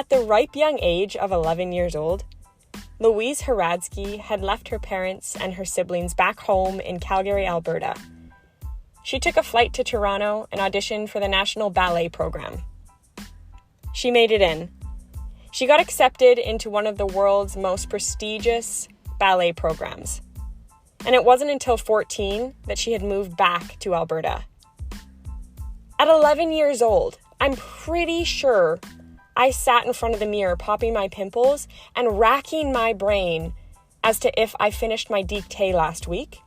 At the ripe young age of 11 years old, Louise Hradsky had left her parents and her siblings back home in Calgary, Alberta. She took a flight to Toronto and auditioned for the National Ballet Program. She made it in. She got accepted into one of the world's most prestigious ballet programs. And it wasn't until 14 that she had moved back to Alberta. At 11 years old, I'm pretty sure I sat in front of the mirror popping my pimples and racking my brain as to if I finished my dictée last week.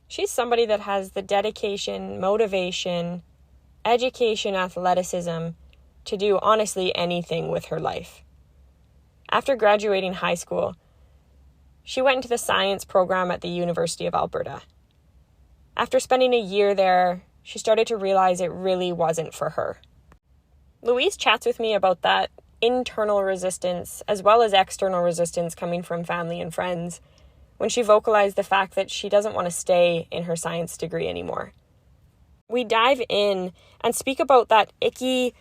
She's somebody that has the dedication, motivation, education, athleticism to do honestly anything with her life. After graduating high school, she went into the science program at the University of Alberta. After spending a year there, she started to realize it really wasn't for her. Louise chats with me about that internal resistance as well as external resistance coming from family and friends when she vocalized the fact that she doesn't want to stay in her science degree anymore. We dive in and speak about that icky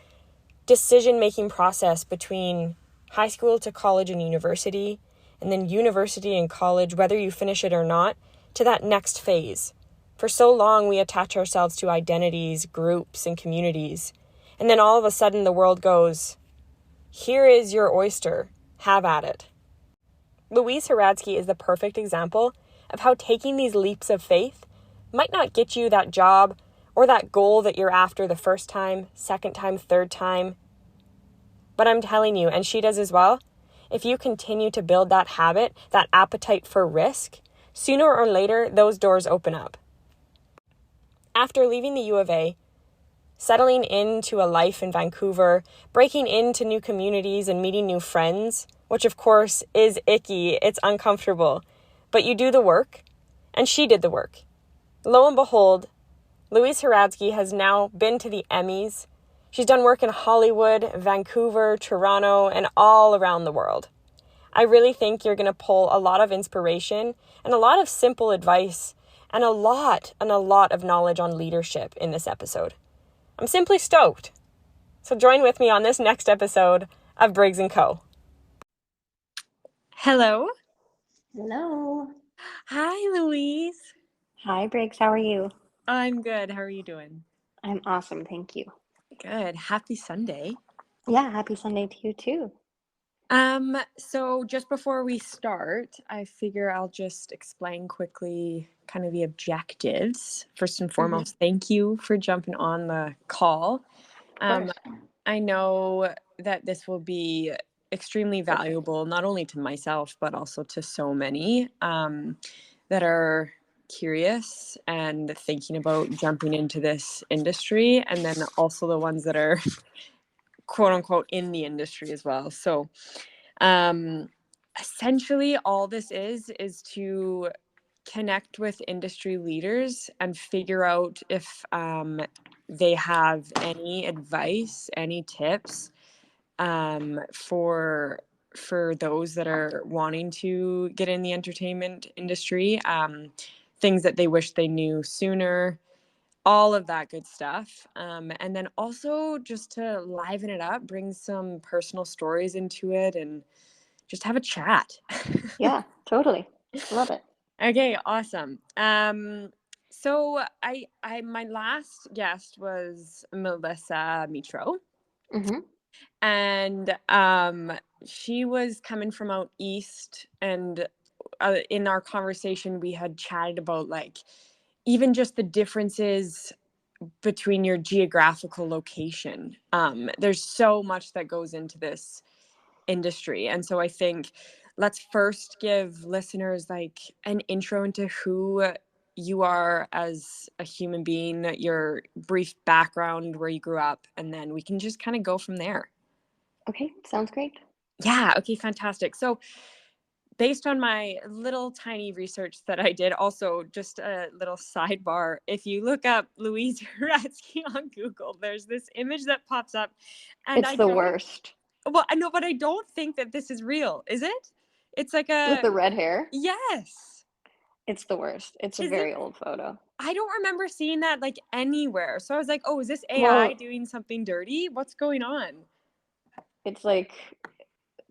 decision-making process between high school to college and university, and then university and college, whether you finish it or not, to that next phase. For so long, we attach ourselves to identities, groups, and communities. And then all of a sudden, the world goes, here is your oyster. Have at it. Louise Hradsky is the perfect example of how taking these leaps of faith might not get you that job or that goal that you're after the first time, second time, third time. But I'm telling you, and she does as well, if you continue to build that habit, that appetite for risk, sooner or later, those doors open up. After leaving the U of A, settling into a life in Vancouver, breaking into new communities and meeting new friends, which of course is icky, it's uncomfortable, but you do the work, and she did the work. Lo and behold, Louise Hradsky has now been to the Emmys. She's done work in Hollywood, Vancouver, Toronto, and all around the world. I really think you're going to pull a lot of inspiration and a lot of simple advice and a lot of knowledge on leadership in this episode. I'm simply stoked. So join with me on this next episode of Briggs & Co. Hello. Hello. Hi, Louise. Hi, Briggs. How are you? I'm good. How are you doing? I'm awesome. Thank you. Good. Happy Sunday. Yeah, happy Sunday to you too. So just before we start, I figure I'll just explain quickly kind of the objectives. First and foremost, Thank you for jumping on the call. I know that this will be extremely valuable, not only to myself, but also to so many that are curious and thinking about jumping into this industry, and then also the ones that are quote unquote in the industry as well. So essentially all this is to connect with industry leaders and figure out if they have any advice, any tips for those that are wanting to get in the entertainment industry, things that they wish they knew sooner, all of that good stuff. And then also just to liven it up, bring some personal stories into it and just have a chat. Yeah, totally. Love it. Okay, awesome. So I my last guest was Melissa Mitro. And she was coming from out east, and in our conversation we had chatted about like even just the differences between your geographical location. There's so much that goes into this industry. And so I think let's first give listeners like an intro into who you are as a human being, your brief background, where you grew up, and then we can just kind of go from there. Okay, sounds great. Yeah, okay, fantastic. So based on my little tiny research that I did, also just a little sidebar, if you look up Louise Hradsky on Google, there's this image that pops up. And it's the worst. Well, I know, but I don't think that this is real. Is it? It's like With the red hair? Yes. It's the worst. It's a Is it? very old photo. I don't remember seeing that like anywhere. So I was like, oh, is this AI Well, doing something dirty? What's going on? it's like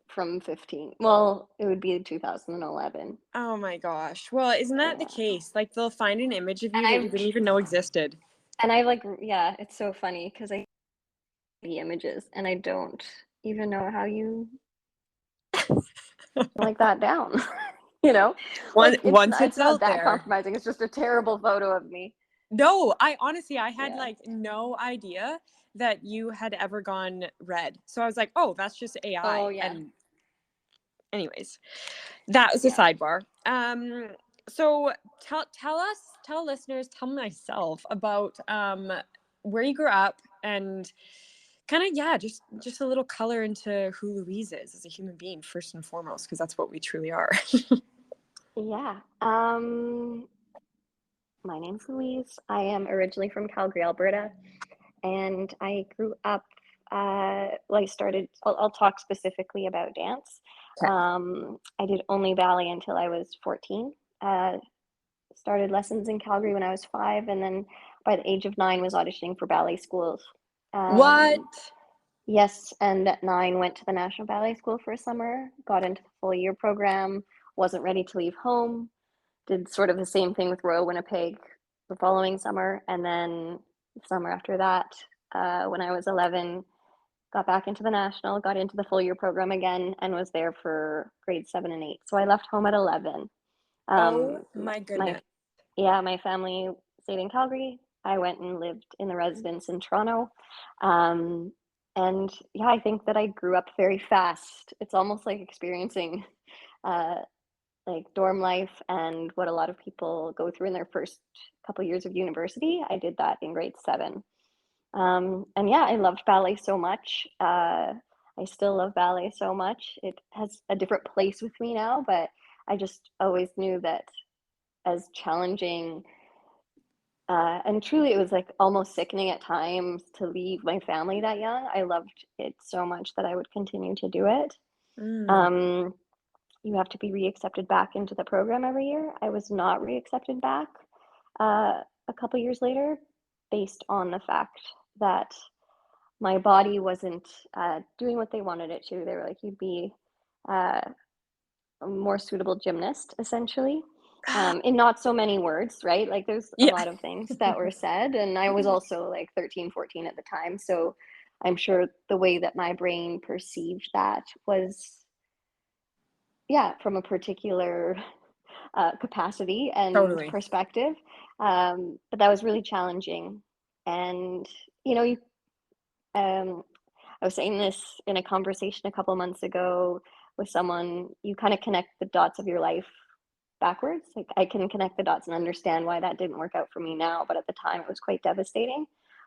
from 15. Well, it would be 2011. Oh my gosh. Well, isn't that the Yeah. case? Like they'll find an image of you that you And didn't even know existed. I like, yeah, it's so funny because I the images and I don't even know how you like that down. You know, like Once it's it's not out that there. compromising. It's just a terrible photo of me. No, I honestly, I had Yeah. like no idea that you had ever gone red. So I was like, oh, that's just Oh AI. yeah. And anyways, that was a Yeah. sidebar. So tell listeners, tell myself about where you grew up and kind of yeah, just a little color into who Louise is as a human being first and foremost, because that's what we truly are. Yeah. My name's Louise. I am originally from Calgary, Alberta, and I grew up. Well, I started. I'll talk specifically about dance. Okay. I did only ballet until I was 14. Uh, Started lessons in Calgary when I was 5, and then by the age of 9 was auditioning for ballet schools. What? Um, yes, and at 9 went to the National Ballet School for a summer, got into the full year program, wasn't ready to leave home, did sort of the same thing with Royal Winnipeg the following summer, and then the summer after that, when I was 11, got back into the National, got into the full year program again, and was there for grade 7 and 8. So I left home at 11. Oh Um, my my goodness. Yeah, my family stayed in Calgary. I went and lived in the residence in Toronto. Um, and yeah, I think that I grew up very fast. It's almost like experiencing uh, like dorm life and what a lot of people go through in their first couple years of university. I did that in grade 7. And yeah, I loved ballet so much. I still love ballet so much. It has a different place with me now, but I just always knew that as challenging and truly, it was like almost sickening at times to leave my family that young. I loved it so much that I would continue to do it. Mm. Um, you have to be reaccepted back into the program every year. I was not reaccepted back a couple years later based on the fact that my body wasn't doing what they wanted it to. They were like, you'd be uh, a more suitable gymnast, essentially. In not so many words, right? Like there's a Yeah. lot of things that were said. And I was also like 13, 14 at the time. So I'm sure the way that my brain perceived that was, yeah, from a particular capacity and Totally. perspective. But that was really challenging. And, you know, um, I was saying this in a conversation a couple months ago with someone, you kind of connect the dots of your life backwards. Like I can connect the dots and understand why that didn't work out for me now, but at the time it was quite devastating.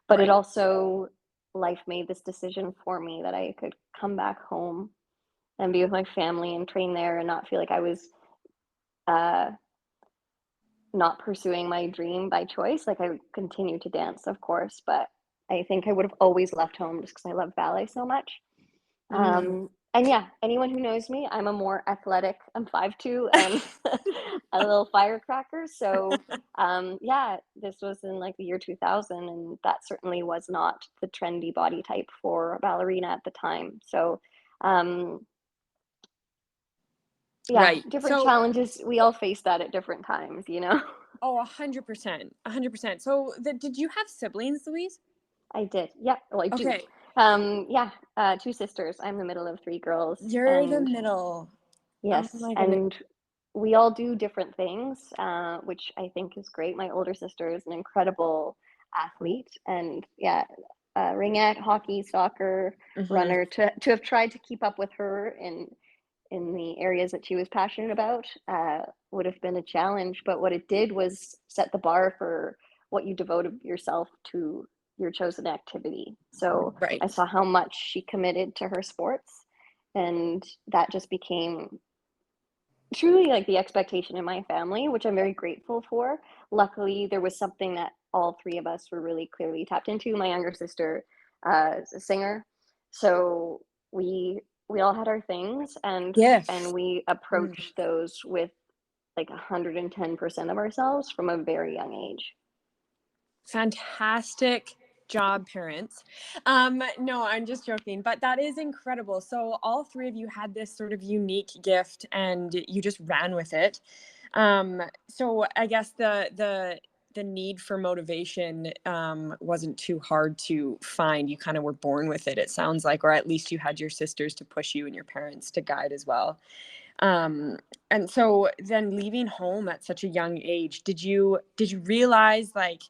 But it Right. also, life made this decision for me that I could come back home and be with my family and train there and not feel like I was uh, not pursuing my dream by choice. Like I would continue to dance, of course, but I think I would have always left home just because I love ballet so much. Mm. And yeah, anyone who knows me, I'm a more athletic. I'm 5'2" and a little firecracker. So yeah, this was in like the year 2000, and that certainly was not the trendy body type for a ballerina at the time. So um, yeah, Right. different So, challenges. We all face that at different times, you know. oh, 100%, 100%. So, did you have siblings, Louise? I did. Yeah. Well, I do. Okay, Yeah. Two sisters. I'm the middle of three girls, you're the and middle. Oh yes, my goodness. and we all do different things, which I think is great. My older sister is an incredible athlete, and yeah, ringette, hockey, soccer, Hmm. runner. To have tried to keep up with her in the areas that she was passionate about would have been a challenge. But what it did was set the bar for what you devoted yourself to your chosen activity. So I Right. saw how much she committed to her sports, and that just became truly like the expectation in my family, which I'm very grateful for. Luckily, there was something that all three of us were really clearly tapped into. My younger sister is a singer, so we we all had our things, and Yes. we Mm. approached those with like 110% of ourselves from a very young age. Fantastic job, parents. No, I'm just joking, but that is incredible. So all three of you had this sort of unique gift and you just ran with it. So I guess the need for motivation wasn't too hard to find. You kind of were born with it, it sounds like, or at least you had your sisters to push you and your parents to guide as well. And so then leaving home at such a young age, did you realize, like,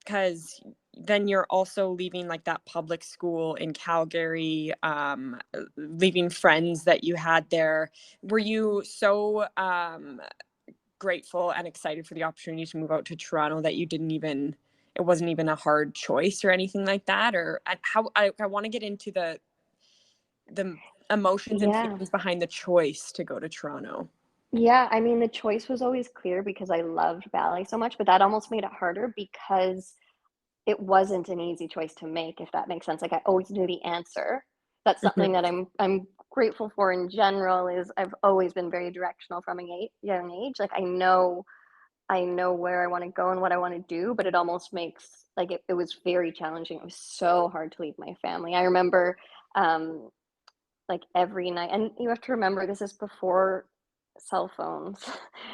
because then you're also leaving like that public school in Calgary, leaving friends that you had there. Were you so grateful and excited for the opportunity to move out to Toronto that it wasn't even a hard choice or anything like that? Or how I want to get into the emotions and Yeah. feelings behind the choice to go to Toronto. Yeah, I mean, the choice was always clear because I loved ballet so much, but that almost made it harder because it wasn't an easy choice to make, if that makes sense. Like I always knew the answer. That's something Mhm. that I'm grateful for in general is I've always been very directional from a young age. Like I know where I want to go and what I want to do, but it almost makes like it was very challenging. It was so hard to leave my family. I remember um like every night, and you have to remember this is before cell phones,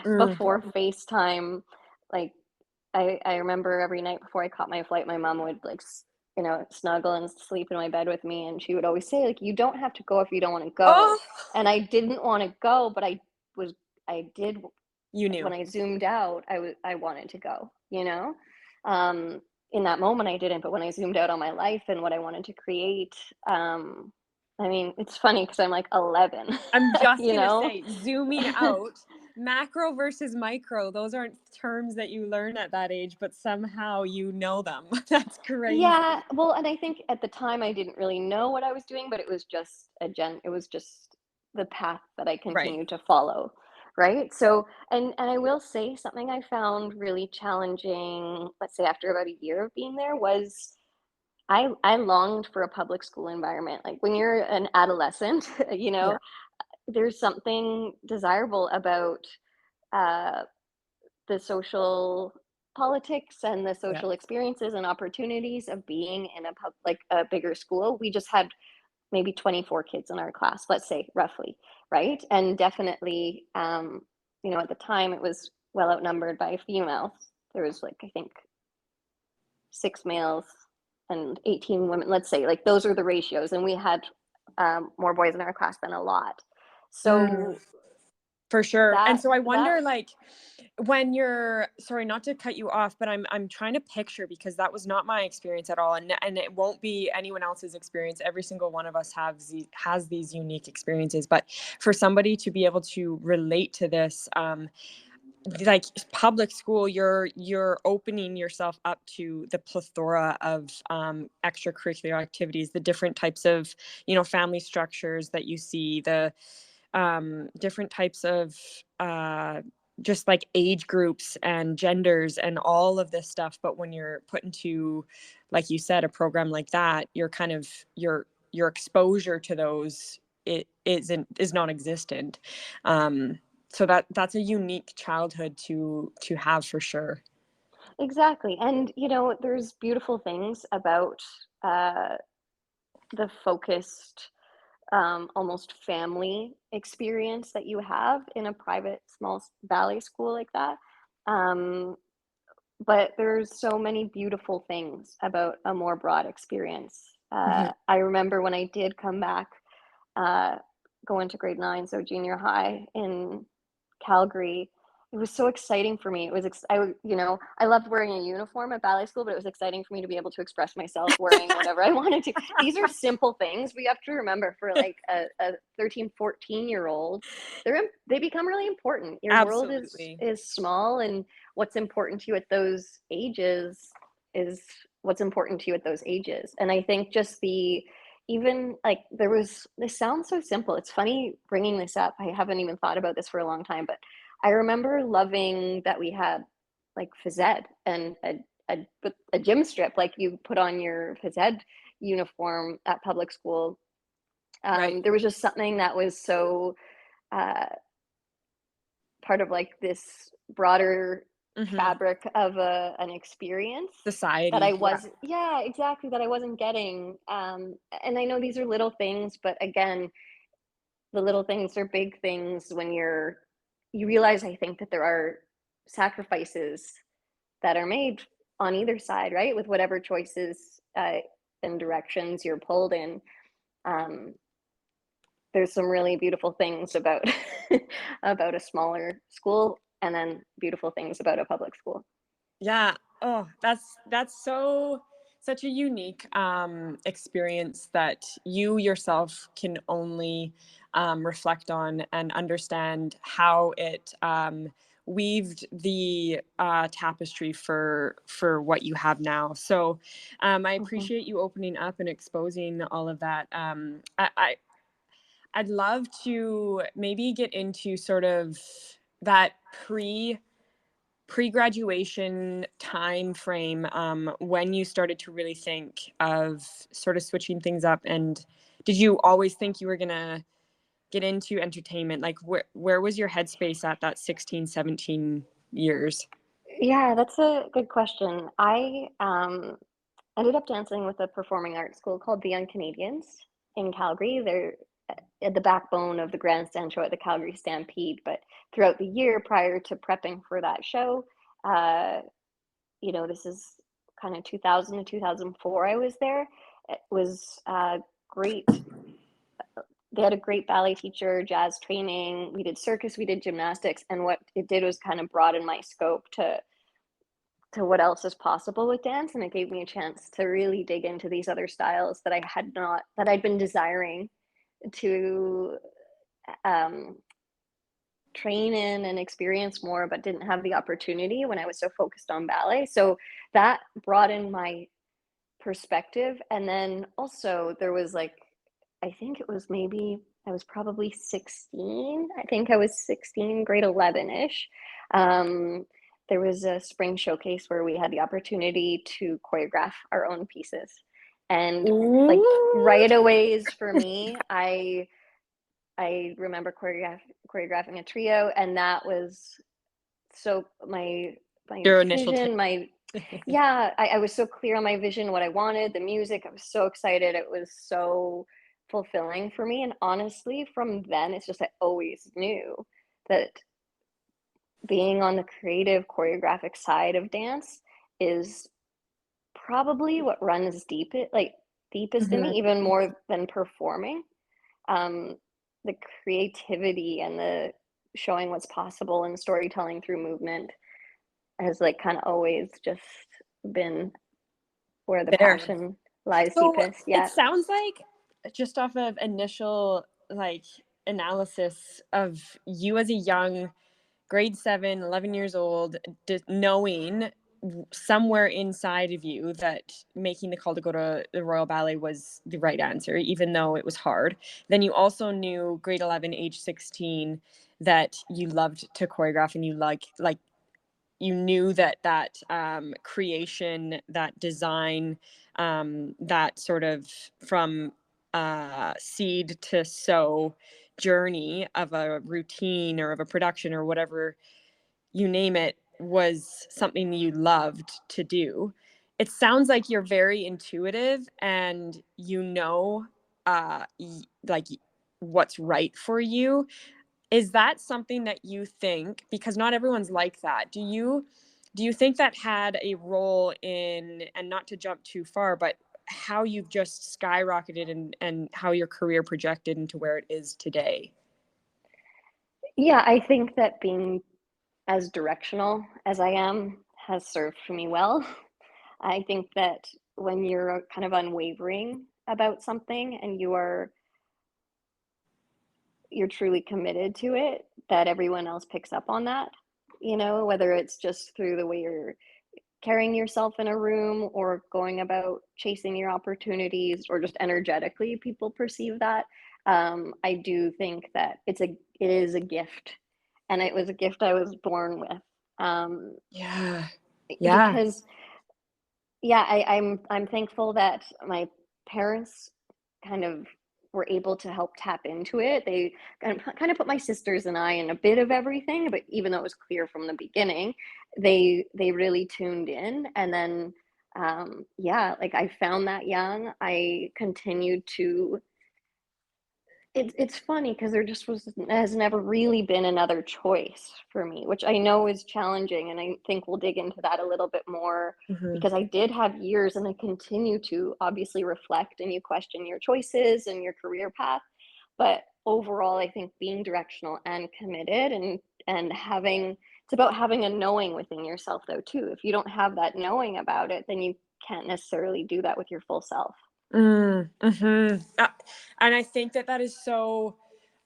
Mm. before FaceTime. Like I remember every night before I caught my flight, my mom would like, snuggle and sleep in my bed with me, and she would always say like, "You don't have to go if you don't want to go." Oh, And I didn't want to go, but was, I did you when knew. I zoomed out, I wanted to go, you know? Um, in that moment, I didn't, but when I zoomed out on my life and what I wanted to create, I mean, it's funny because I'm like 11, I'm just you going to know? say, zooming out, macro versus micro, those aren't terms that you learn at that age, but somehow you know them. That's Yeah, crazy. well, and I think at the time I didn't really know what I was doing, but it was just the path that I Right. continued to follow, right? So, and I will say something I found really challenging, let's say after about a year of being there was I longed for a public school environment. Like when you're an adolescent, Yeah. there's something desirable about uh the social politics and the Yeah. social experiences and opportunities of being in like a bigger school. We just had maybe 24 kids in our class, let's say roughly, right? And definitely, at the time it was well outnumbered by females. There was like I think 6 males and 18 women. Let's say like those are the ratios, and we had more boys in our class than a lot. Mm, So for sure. And that so I that wonder, like, when you're, sorry, not to cut you off, but I'm trying to picture, because that was not my experience at all, and it won't be anyone else's experience. Every single one of us has these unique experiences, but for somebody to be able to relate to this, like public school, you're opening yourself up to the plethora of extracurricular activities, the different types of family structures that you see, the different types of just like age groups and genders and all of this stuff. But when you're put into, like you said, a program like that, you're kind of your exposure to those is non-existent. So that's a unique childhood to have, for sure. exactly, and there's beautiful things about uh, the focused, almost family experience that you have in a private small ballet school like that. Um, but there's so many beautiful things about a more broad experience. Hmm. I remember when I did come back, uh, go into grade 9, so junior high in Calgary. It was so exciting for me. It was I loved wearing a uniform at ballet school, but it was exciting for me to be able to express myself wearing whatever I wanted to. These are simple things. We have to remember for like a 13, 14-year-old, they become really important. Your world Absolutely. is small, and what's important to you at those ages is what's important to you at those ages. And I think just the even like there was this sounds so simple. It's funny bringing this up. I haven't even thought about this for a long time, but I remember loving that we had like phys ed and a gym strip like you put on your phys ed uniform at public school. Right. There was just something that was so uh, part of like this broader Mm-hmm. fabric of an experience that I Society. Yeah. was, yeah, exactly, that I wasn't getting. And I know these are little things, but again, the little things are big things when you realize, I think, that there are sacrifices that are made on either side, right? With whatever choices and directions you're pulled in. Um, there's some really beautiful things about about a smaller school, and then beautiful things about a public school. Yeah. Oh, that's so such a unique experience that you yourself can only reflect on and understand how it weaved the tapestry for what you have now. So I Mm-hmm. appreciate you opening up and exposing all of that. I'd love to maybe get into sort of that pre-graduation time frame, when you started to really think of sort of switching things up. And did you always think you were gonna get into entertainment? Like where was your headspace at that 16, 17 years? Yeah, that's a good question. I ended up dancing with a performing arts school called the Young Canadians in Calgary. They're at the backbone of the grandstand show at the Calgary Stampede. But throughout the year prior to prepping for that show, uh, this is kind of 2000 to 2004, I was there. It was great. They had a great ballet teacher, jazz training. We did circus, we did gymnastics. And what it did was kind of broaden my scope to what else is possible with dance, and it gave me a chance to really dig into these other styles that I'd been desiring to um, train in and experience more, but didn't have the opportunity when I was so focused on ballet. So that broadened my perspective. And then also there was like, I think it was maybe I was probably 16. I think I was 16, grade 11-ish. Um, there was a spring showcase where we had the opportunity to choreograph our own pieces. And like Ooh. right away for me, I remember choreographing a trio, and that was so my Your initial take. vision, my yeah, I was so clear on my vision, what I wanted, the music. I was so excited. It was so fulfilling for me. And honestly, from then, it's just I always knew that being on the creative choreographic side of dance is probably what runs deepest in Mhm. me, even more than performing. Um, the creativity and the showing what's possible and storytelling through movement has like kind of always just been where the There. passion lies So deepest. it Yeah. sounds like, just off of initial like analysis of you as a young grade 7, 11 years old, knowing somewhere inside of you that making the call to go to the Royal Ballet was the right answer, even though it was hard. Then you also knew, grade 11, age 16, that you loved to choreograph, and you like you knew that creation, that design, that sort of from seed to sow journey of a routine or of a production or whatever you name it was something you loved to do. It sounds like you're very intuitive, and like what's right for you. Is that something that you think, because not everyone's like that, do you think that had a role in, and not to jump too far, but how you've just skyrocketed, and how your career projected into where it is today? Yeah, I think that being as directional as I am has served for me well. I think that when you're kind of unwavering about something and you're truly committed to it, that everyone else picks up on that, whether it's just through the way you're carrying yourself in a room or going about chasing your opportunities or just energetically people perceive that. I do think that it is a gift, and it was a gift I was born with. um, Yeah. Yeah. because yeah, I'm thankful that my parents kind of were able to help tap into it. They kind of put my sisters and I in a bit of everything, but even though it was clear from the beginning, they really tuned in. And then yeah, like I found that young. I continued to it's funny because there just has never really been another choice for me, which I know is challenging, and I think we'll dig into that a little bit more Mm-hmm. because I did have years, and I continue to obviously reflect and you question your choices and your career path. But overall, I think being directional and committed and having it's about having a knowing within yourself though too. If you don't have that knowing about it, then you can't necessarily do that with your full self. Mm-hmm. And I think that is so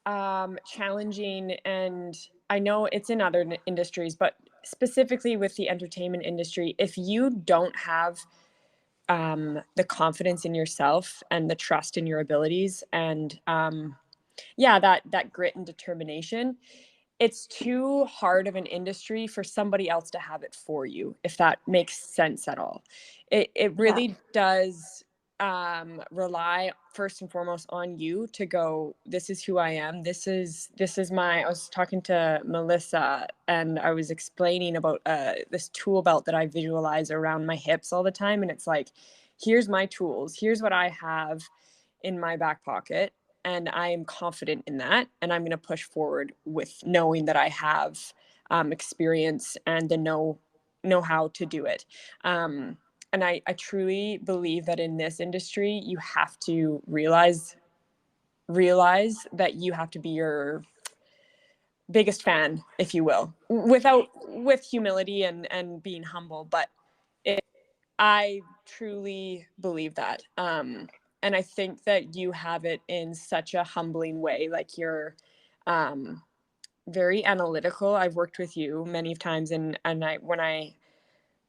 challenging. And I know it's in other industries, but specifically with the entertainment industry, if you don't have the confidence in yourself and the trust in your abilities and yeah, that grit and determination, it's too hard of an industry for somebody else to have it for you, if that makes sense at all. It Yeah. really does rely first and foremost on you to go, this is who I am. This is my, I was talking to Melissa and I was explaining about this tool belt that I visualize around my hips all the time. And it's like, here's my tools. Here's what I have in my back pocket. And I am confident in that. And I'm going to push forward with knowing that I have experience and the know how to do it. And I truly believe that in this industry, you have to realize that you have to be your biggest fan, if you will, with humility and being humble. But I truly believe that. And I think that you have it in such a humbling way. Like you're very analytical. I've worked with you many times, and when I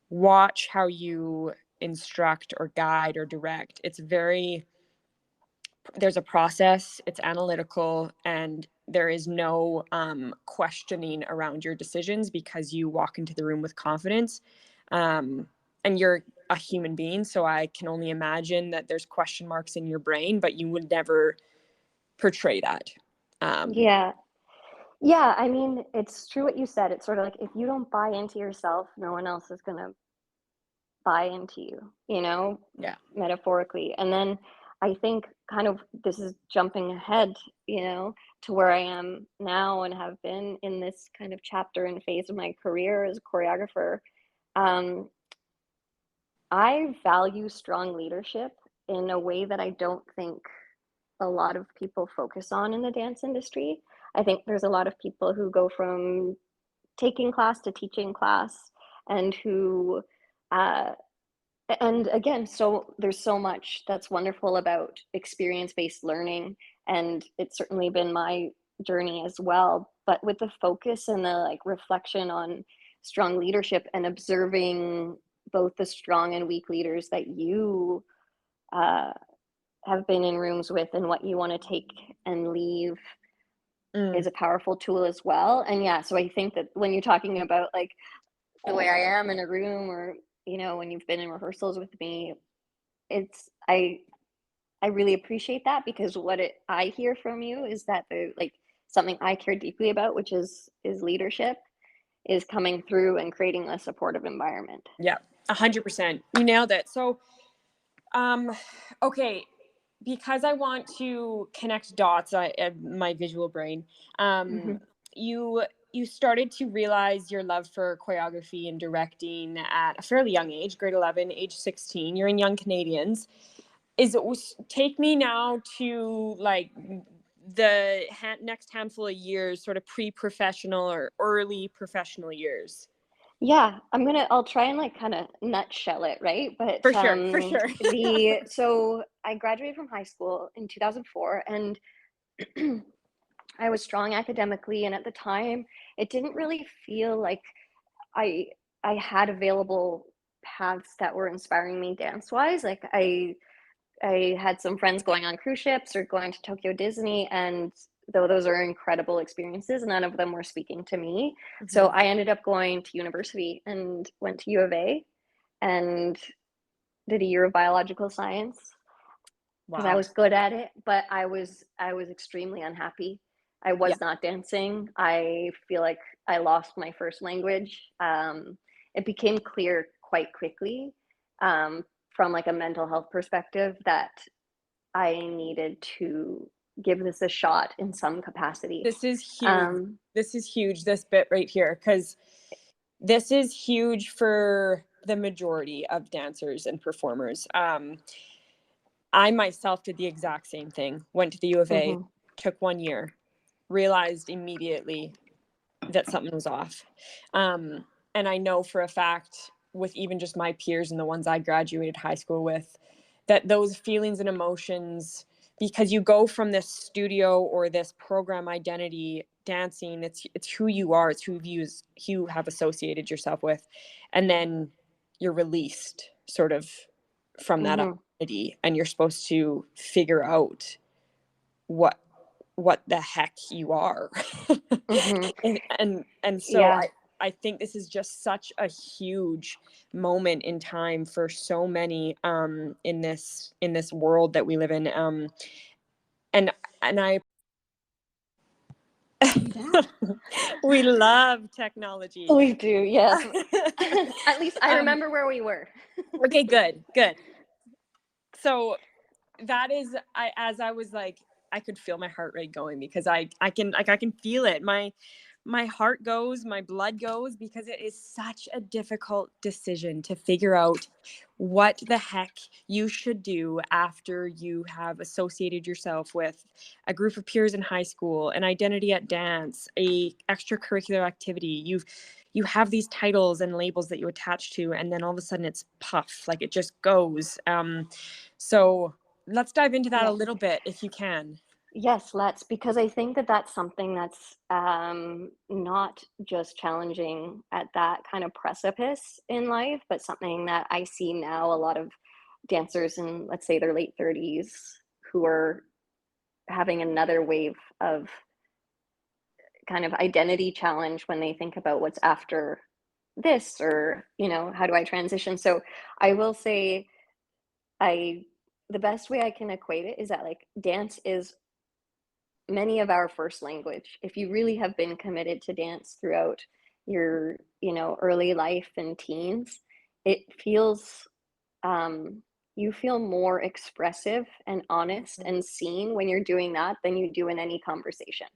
watch how you instruct or guide or direct, there's a process, it's analytical, and there is no questioning around your decisions because you walk into the room with confidence. And you're a human being, so I can only imagine that there's question marks in your brain, but you would never portray that. um, Yeah. Yeah, I mean, it's true what you said. It's sort of like if you don't buy into yourself, no one else is going to buy into you, yeah. metaphorically. And then I think kind of this is jumping ahead, to where I am now and have been in this kind of chapter and phase of my career as a choreographer. Um, I value strong leadership in a way that I don't think a lot of people focus on in the dance industry. I think there's a lot of people who go from taking class to teaching class and who uh, and again, so there's so much that's wonderful about experience-based learning, and it's certainly been my journey as well, but with the focus and the like reflection on strong leadership and observing both the strong and weak leaders that you uh, have been in rooms with and what you want to take and leave Mm. is a powerful tool as well. And yeah, so I think that when you're talking about like the way I am in a room or when you've been in rehearsals with me, it's I really appreciate that because I hear from you is that the like something I care deeply about, which is leadership, is coming through and creating a supportive environment. Yeah, 100%. You nailed it. So, um, okay, because I want to connect dots, my visual brain. Mm-hmm. You you started to realize your love for choreography and directing at a fairly young age, grade 11, age 16. You're in Young Canadians. Take me now to like the next handful of years, sort of pre-professional or early professional years. Yeah, I'll try and like kind of nutshell it, right? But For sure, for sure. so I graduated from high school in 2004 and I was strong academically, and at the time it didn't really feel like I I had available paths that were inspiring me dance wise. Like I had some friends going on cruise ships or going to Tokyo Disney, and though those are incredible experiences, none of them were speaking to me. So Mhm. I ended up going to university and went to U of A and did a year of biological science. because I Wow. was good at it, but I was extremely unhappy. I Yeah. was not dancing. I feel like I lost my first language. It became clear quite quickly, from like a mental health perspective, that I needed to give this a shot in some capacity. This is huge. Um, This is huge, this bit right here, because this is huge for the majority of dancers and performers. I myself did the exact same thing. Went to the U of A, mhm, took 1 year, realized immediately that something was off. And I know for a fact, with even just my peers and the ones I graduated high school with, that those feelings and emotions, because you go from this studio or this program identity dancing, it's who you are, it's who you have associated yourself with, and then you're released sort of from that mhm, identity, and you're supposed to figure out what what the heck you are. mhm. And so Yeah, I think this is just such a huge moment in time for so many in this world that we live in, and I yeah. we love technology. We do, yes. At least I um remember where we were. okay, good. So that is, I as I was like, I could feel my heart rate going, because I can feel it. My heart goes, my blood goes, because it is such a difficult decision to figure out what the heck you should do after you have associated yourself with a group of peers in high school, an identity at dance, a extracurricular activity. You have these titles and labels that you attach to, and then all of a sudden it's puff, like it just goes. So let's dive into that a Yeah. little bit if you can. Yes, let's, because I think that that's something that's not just challenging at that kind of precipice in life, but something that I see now a lot of dancers in, let's say, their late 30s who are having another wave of kind of identity challenge when they think about what's after this, or, how do I transition? So I will say, I the best way I can equate it is that, like, dance is many of our first language. If you really have been committed to dance throughout your, early life and teens, it feels, you feel more expressive and honest and seen when you're doing that than you do in any conversation.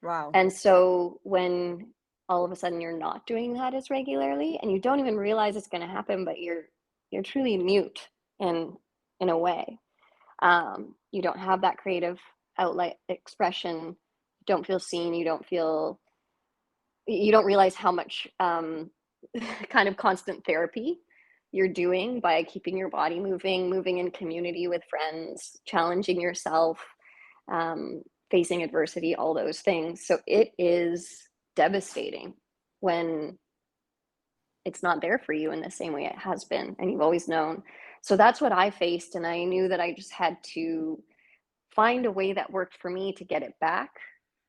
Wow. And so when all of a sudden you're not doing that as regularly, and you don't even realize it's going to happen, but you're truly mute in a way. You don't have that creative outlet expression. You don't feel seen. You don't realize how much kind of constant therapy you're doing by keeping your body moving in community with friends, challenging yourself, um, facing adversity, all those things. So it is devastating when it's not there for you in the same way it has been and you've always known. So that's what I faced. And I knew that I just had to find a way that worked for me to get it back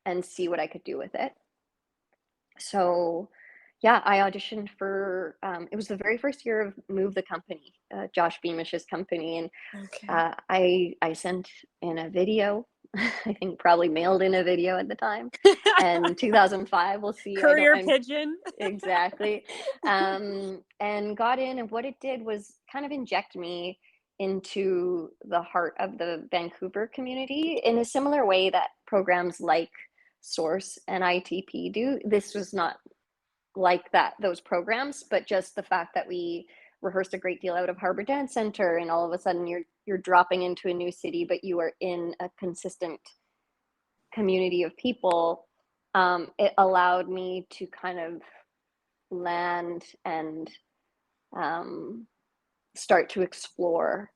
and see what I could do with it. So, yeah, I auditioned for, it was the very first year of Move the Company, Josh Beamish's company. And Okay. I sent in a video. I think probably mailed in a video at the time. And 2005, we'll see. Courier I'm pigeon. exactly. And got in, and what it did was kind of inject me into the heart of the Vancouver community in a similar way that programs like Source and ITP do. This was not like that, those programs, but just the fact that we rehearsed a great deal out of Harbor Dance Center, and all of a sudden you're dropping into a new city, but you are in a consistent community of people. It allowed me to kind of land and um, start to explore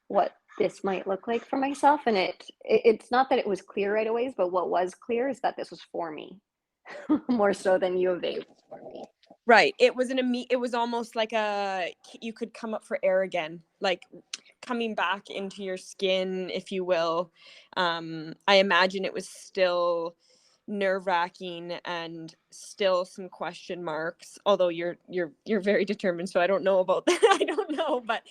what this might look like for myself. And it's not that it was clear right away, but what was clear is that this was for me more so than U of A was for me. Right. It was almost like you could come up for air again, like coming back into your skin, if you will. I imagine it was still nerve-wracking and still some question marks, although you're very determined, so I don't know about that. I don't know, but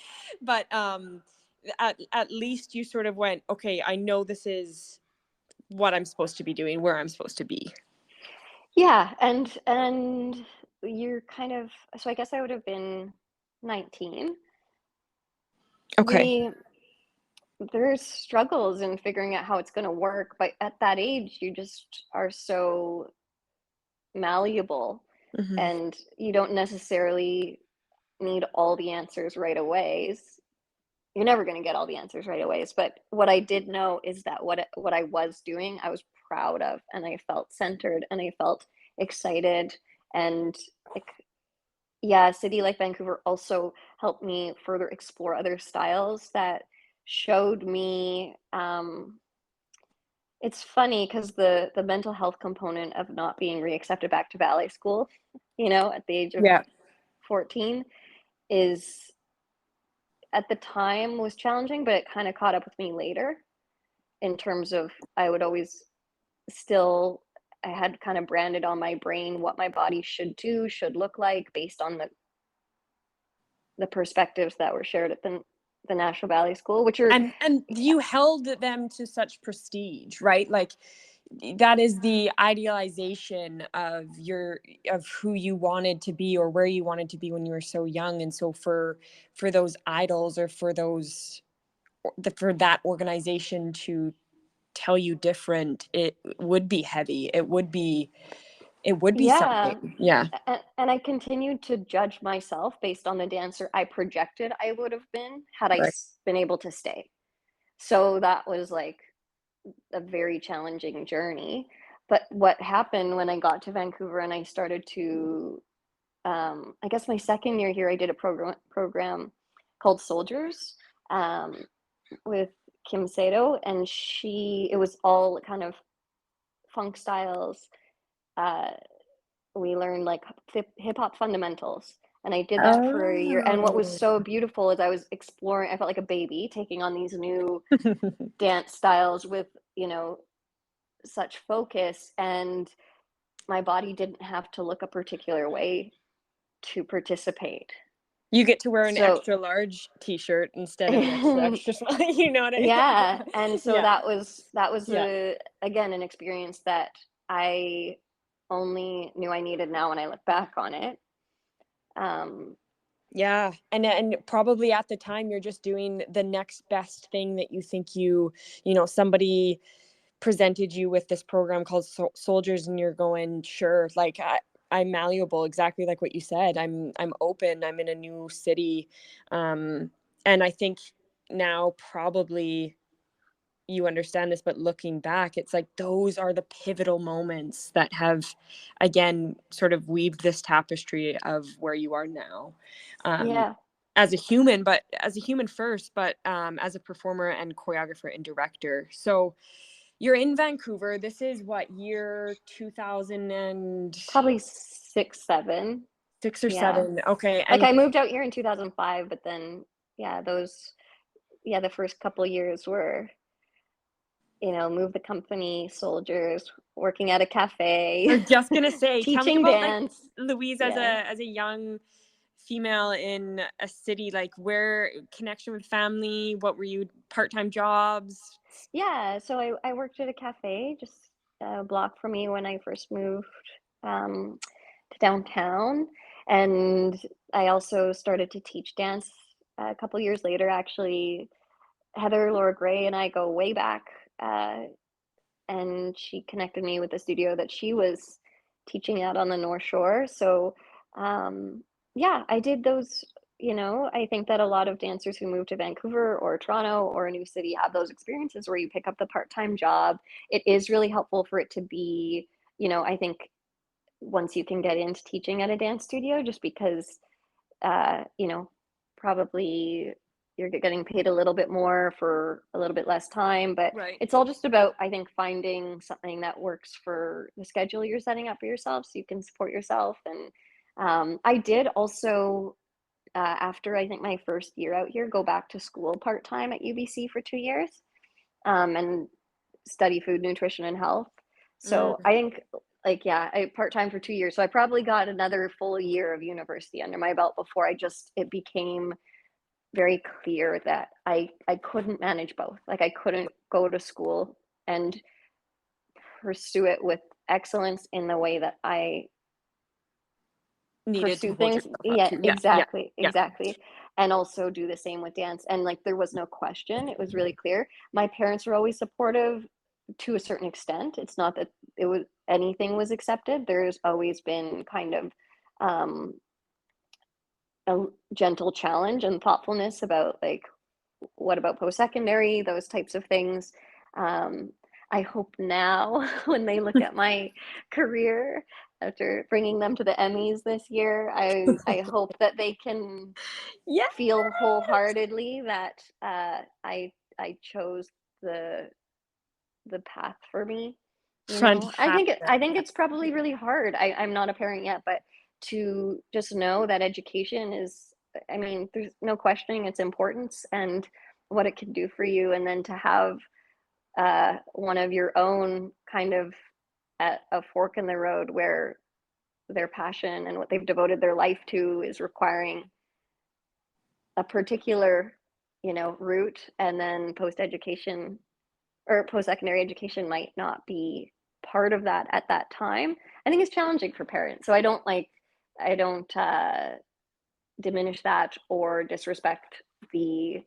at least you sort of went, okay, I know this is what I'm supposed to be doing, where I'm supposed to be. Yeah, and you're kind of, so I guess I would have been 19. Okay. There's struggles in figuring out how it's going to work, but at that age, you just are so malleable, Mm-hmm. and you don't necessarily need all the answers right away. You're never going to get all the answers right away. But what I did know is that what I was doing, I was proud of, and I felt centered, and I felt excited, and like, yeah, a city like Vancouver also helped me further explore other styles that showed me. It's funny because the mental health component of not being reaccepted back to ballet school, at the age of Yeah. 14, is at the time was challenging, but it kind of caught up with me later in terms of I would always still, I had kind of branded on my brain what my body should do, should look like based on the perspectives that were shared at the National Ballet School, which are, And you held them to such prestige, right? Like that is the idealization of who you wanted to be or where you wanted to be when you were so young. And so for those idols or for that organization to tell you different, it would be heavy. It would be yeah. something. Yeah. And I continued to judge myself based on the dancer I projected I would have been had I Right. been able to stay. So that was like a very challenging journey. But what happened when I got to Vancouver and I started to, I guess my second year here, I did a program called Soldiers, um, with Kim Sato, and it was all kind of funk styles. Uh, we learned like hip hop fundamentals. And I did that for a year. And what was Oh. so beautiful is I was exploring, I felt like a baby taking on these new dance styles with, such focus. And my body didn't have to look a particular way to participate. You get to wear an So, extra large t-shirt instead of an extra extra small. You know what yeah. And so yeah. that was Yeah. again, an experience that I only knew I needed now when I look back on it. Um, Yeah. And probably at the time you're just doing the next best thing that you think somebody presented you with this program called Soldiers, and you're going, sure, like I'm malleable, exactly like what you said. I'm open. I'm in a new city, and I think now probably you understand this, but looking back, it's like those are the pivotal moments that have, again, sort of weaved this tapestry of where you are now, um, yeah, as a human, but as a human first, but as a performer and choreographer and director. So you're in Vancouver. This is what, year 2006 probably 6, 7. or Yeah. 7? Okay. Like And I moved out here in 2005, but then, yeah, the first couple years were, move the company, Soldiers, working at a I cafe, was just gonna say, tell me teaching about like dance. Louise as Yeah. a young female in a city, like where connection with family, what were you, part-time jobs? Yeah. So I worked at a cafe just a block from me when I first moved, um, to downtown. And I also started to teach dance a couple years later, actually. Heather Laura Gray and I go way back. Uh, and she connected me with a studio that she was teaching at on the North Shore. So, yeah, I did those. I think that a lot of dancers who move to Vancouver or Toronto or a new city have those experiences where you pick up the part-time job. It is really helpful for it to be, I think once you can get into teaching at a dance studio, just because, uh, you know, probably you're getting paid a little bit more for a little bit less time, but Right. it's all just about, I think, finding something that works for the schedule you're setting up for yourself so you can support yourself. And I did also, after I think my first year out here, go back to school part time at UBC for 2 years, and study food, nutrition, and health. So Mm. I think, like, yeah, I part time for 2 years. So I probably got another full year of university under my belt before it became very clear that I couldn't manage both. Like I couldn't go to school and pursue it with excellence in the way that I Needed to pursue hold things. yourself up Yeah, to. Yeah, yeah, exactly, yeah. exactly. And also do the same with dance. And like there was no question. It was really clear. My parents were always supportive to a certain extent. It's not that it was anything was accepted. There's always been kind of um, a gentle challenge and thoughtfulness about like what about post-secondary, those types of things. Um, I hope now when they look at my career after bringing them to the Emmys this year, I hope that they can Yeah. feel wholeheartedly that I chose the the path for me. You know, Fantastic. I think it's probably really hard. I'm not a parent yet, but to just know that education is, I mean, there's no questioning its importance and what it can do for you, and then to have one of your own kind of at a fork in the road where their passion and what they've devoted their life to is requiring a particular, you know, route, and then post education or post-secondary education might not be part of that at that time. I think it's challenging for parents. So I don't diminish that or disrespect the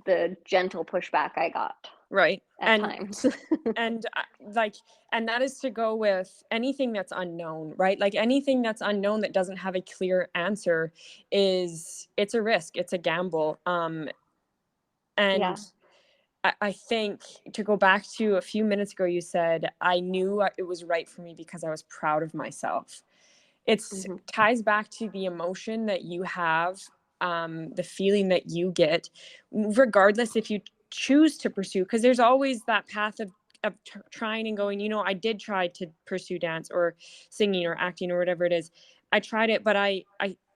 the gentle pushback I got Right. at times. And like, and that is to go with anything that's unknown, right? Like anything that's unknown that doesn't have a clear answer it's a risk, it's a gamble. And Yeah. I think to go back to a few minutes ago, you said, I knew it was right for me because I was proud of myself. It's Mm-hmm. ties back to the emotion that you have, the feeling that you get, regardless if you choose to pursue, because there's always that path of trying and going, I did try to pursue dance or singing or acting or whatever it is. I tried it, but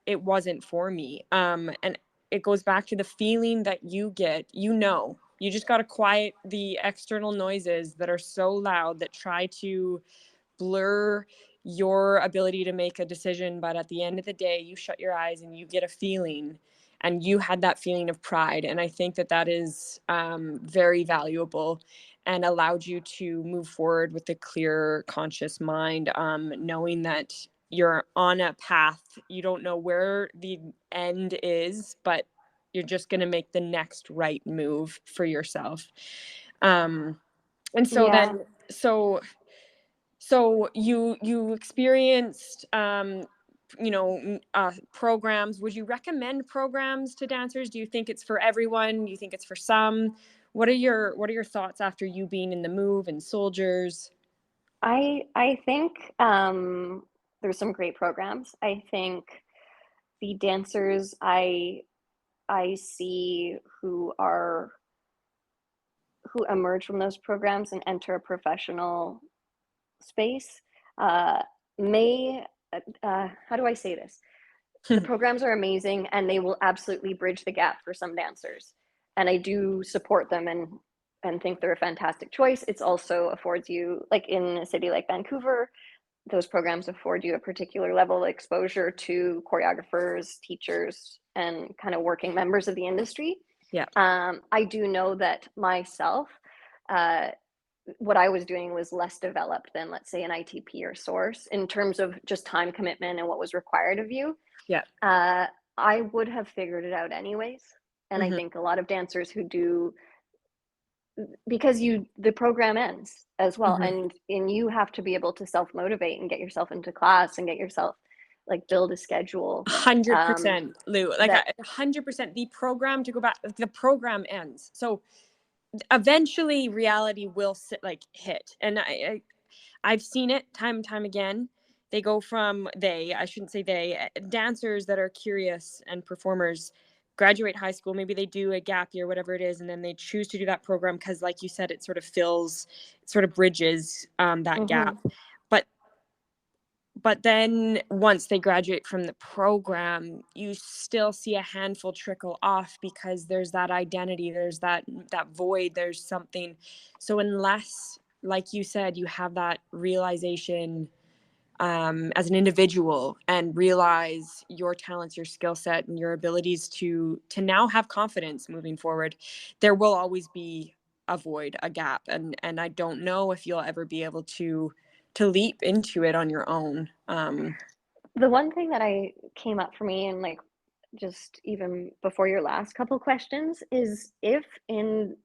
it wasn't for me. And it goes back to the feeling that you get, you just got to quiet the external noises that are so loud that try to blur your ability to make a decision. But at the end of the day, you shut your eyes and you get a feeling, and you had that feeling of pride. And I think that is very valuable and allowed you to move forward with a clear, conscious mind, knowing that you're on a path. You don't know where the end is, but you're just going to make the next right move for yourself. And so Yeah. then, so you experienced programs. Would you recommend programs to dancers? Do you think it's for everyone? Do you think it's for some? What are your thoughts after you being in the move and soldiers? I think there's some great programs. I think the dancers I see who emerge from those programs and enter a professional space uh, may how do I say this? The programs are amazing and they will absolutely bridge the gap for some dancers, and I do support them and think they're a fantastic choice. It's also affords you, like in a city like Vancouver, those programs afford you a particular level of exposure to choreographers, teachers, and kind of working members of the industry. Yeah. I do know that myself, uh, what I was doing was less developed than, let's say, an ITP or source in terms of just time commitment and what was required of you. Yeah. Uh, I would have figured it out anyways. And I Mm-hmm. think a lot of dancers who do, because the program ends as well, Mm-hmm. and you have to be able to self motivate and get yourself into class and get yourself like build a schedule. um 100%, Lou. Like that 100%. The program, to go back, the program ends. So eventually reality will hit. And I've seen it time and time again. They go from I shouldn't say dancers that are curious and performers graduate high school. Maybe they do a gap year, whatever it is, and then they choose to do that program because, like you said, it sort of bridges that mhm. gap. But then once they graduate from the program, you still see a handful trickle off because there's that identity, there's that void, there's something. So unless, like you said, you have that realization, as an individual and realize your talents, your skill set, and your abilities to now have confidence moving forward, there will always be a void, a gap, and I don't know if you'll ever be able to leap into it on your own. The one thing that I came up for me, and like just even before your last couple questions, is if in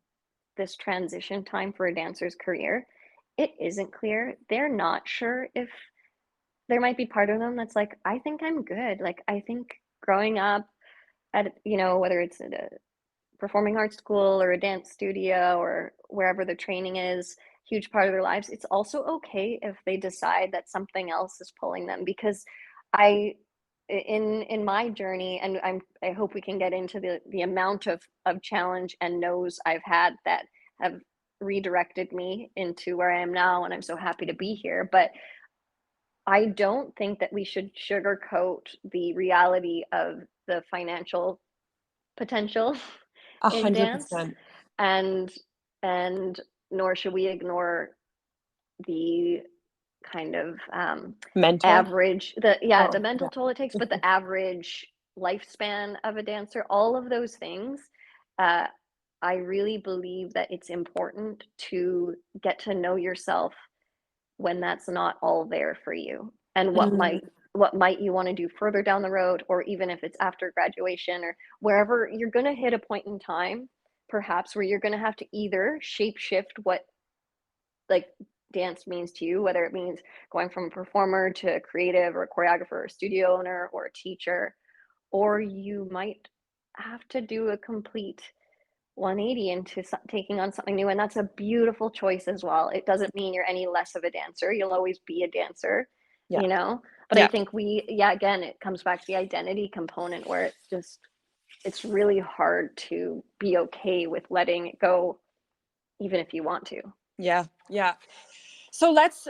this transition time for a dancer's career, it isn't clear, they're not sure if there might be part of them that's like, I think I'm good. Like, I think growing up at, whether it's at a performing arts school or a dance studio or wherever the training is, huge part of their lives, it's also okay if they decide that something else is pulling them. Because I, in my journey, and I hope we can get into the amount of challenge and no's I've had that have redirected me into where I am now, and I'm so happy to be here. But I don't think that we should sugarcoat the reality of the financial potential in dance, 100%. and and nor should we ignore the kind of Mental. average, Oh, the mental yeah. toll it takes, but the average lifespan of a dancer, all of those things. uh, I really believe that it's important to get to know yourself when that's not all there for you, and Mm, what might you want to do further down the road, or even if it's after graduation or wherever. You're going to hit a point in time perhaps where you're going to have to either shape shift what like dance means to you, whether it means going from a performer to a creative or a choreographer or a studio owner or a teacher, or you might have to do a complete 180 into taking on something new. And that's a beautiful choice as well. It doesn't mean you're any less of a dancer. You'll always be a dancer, yeah. but I Yeah. think again, it comes back to the identity component where it's really hard to be okay with letting it go, even if you want to. Yeah. Yeah. So let's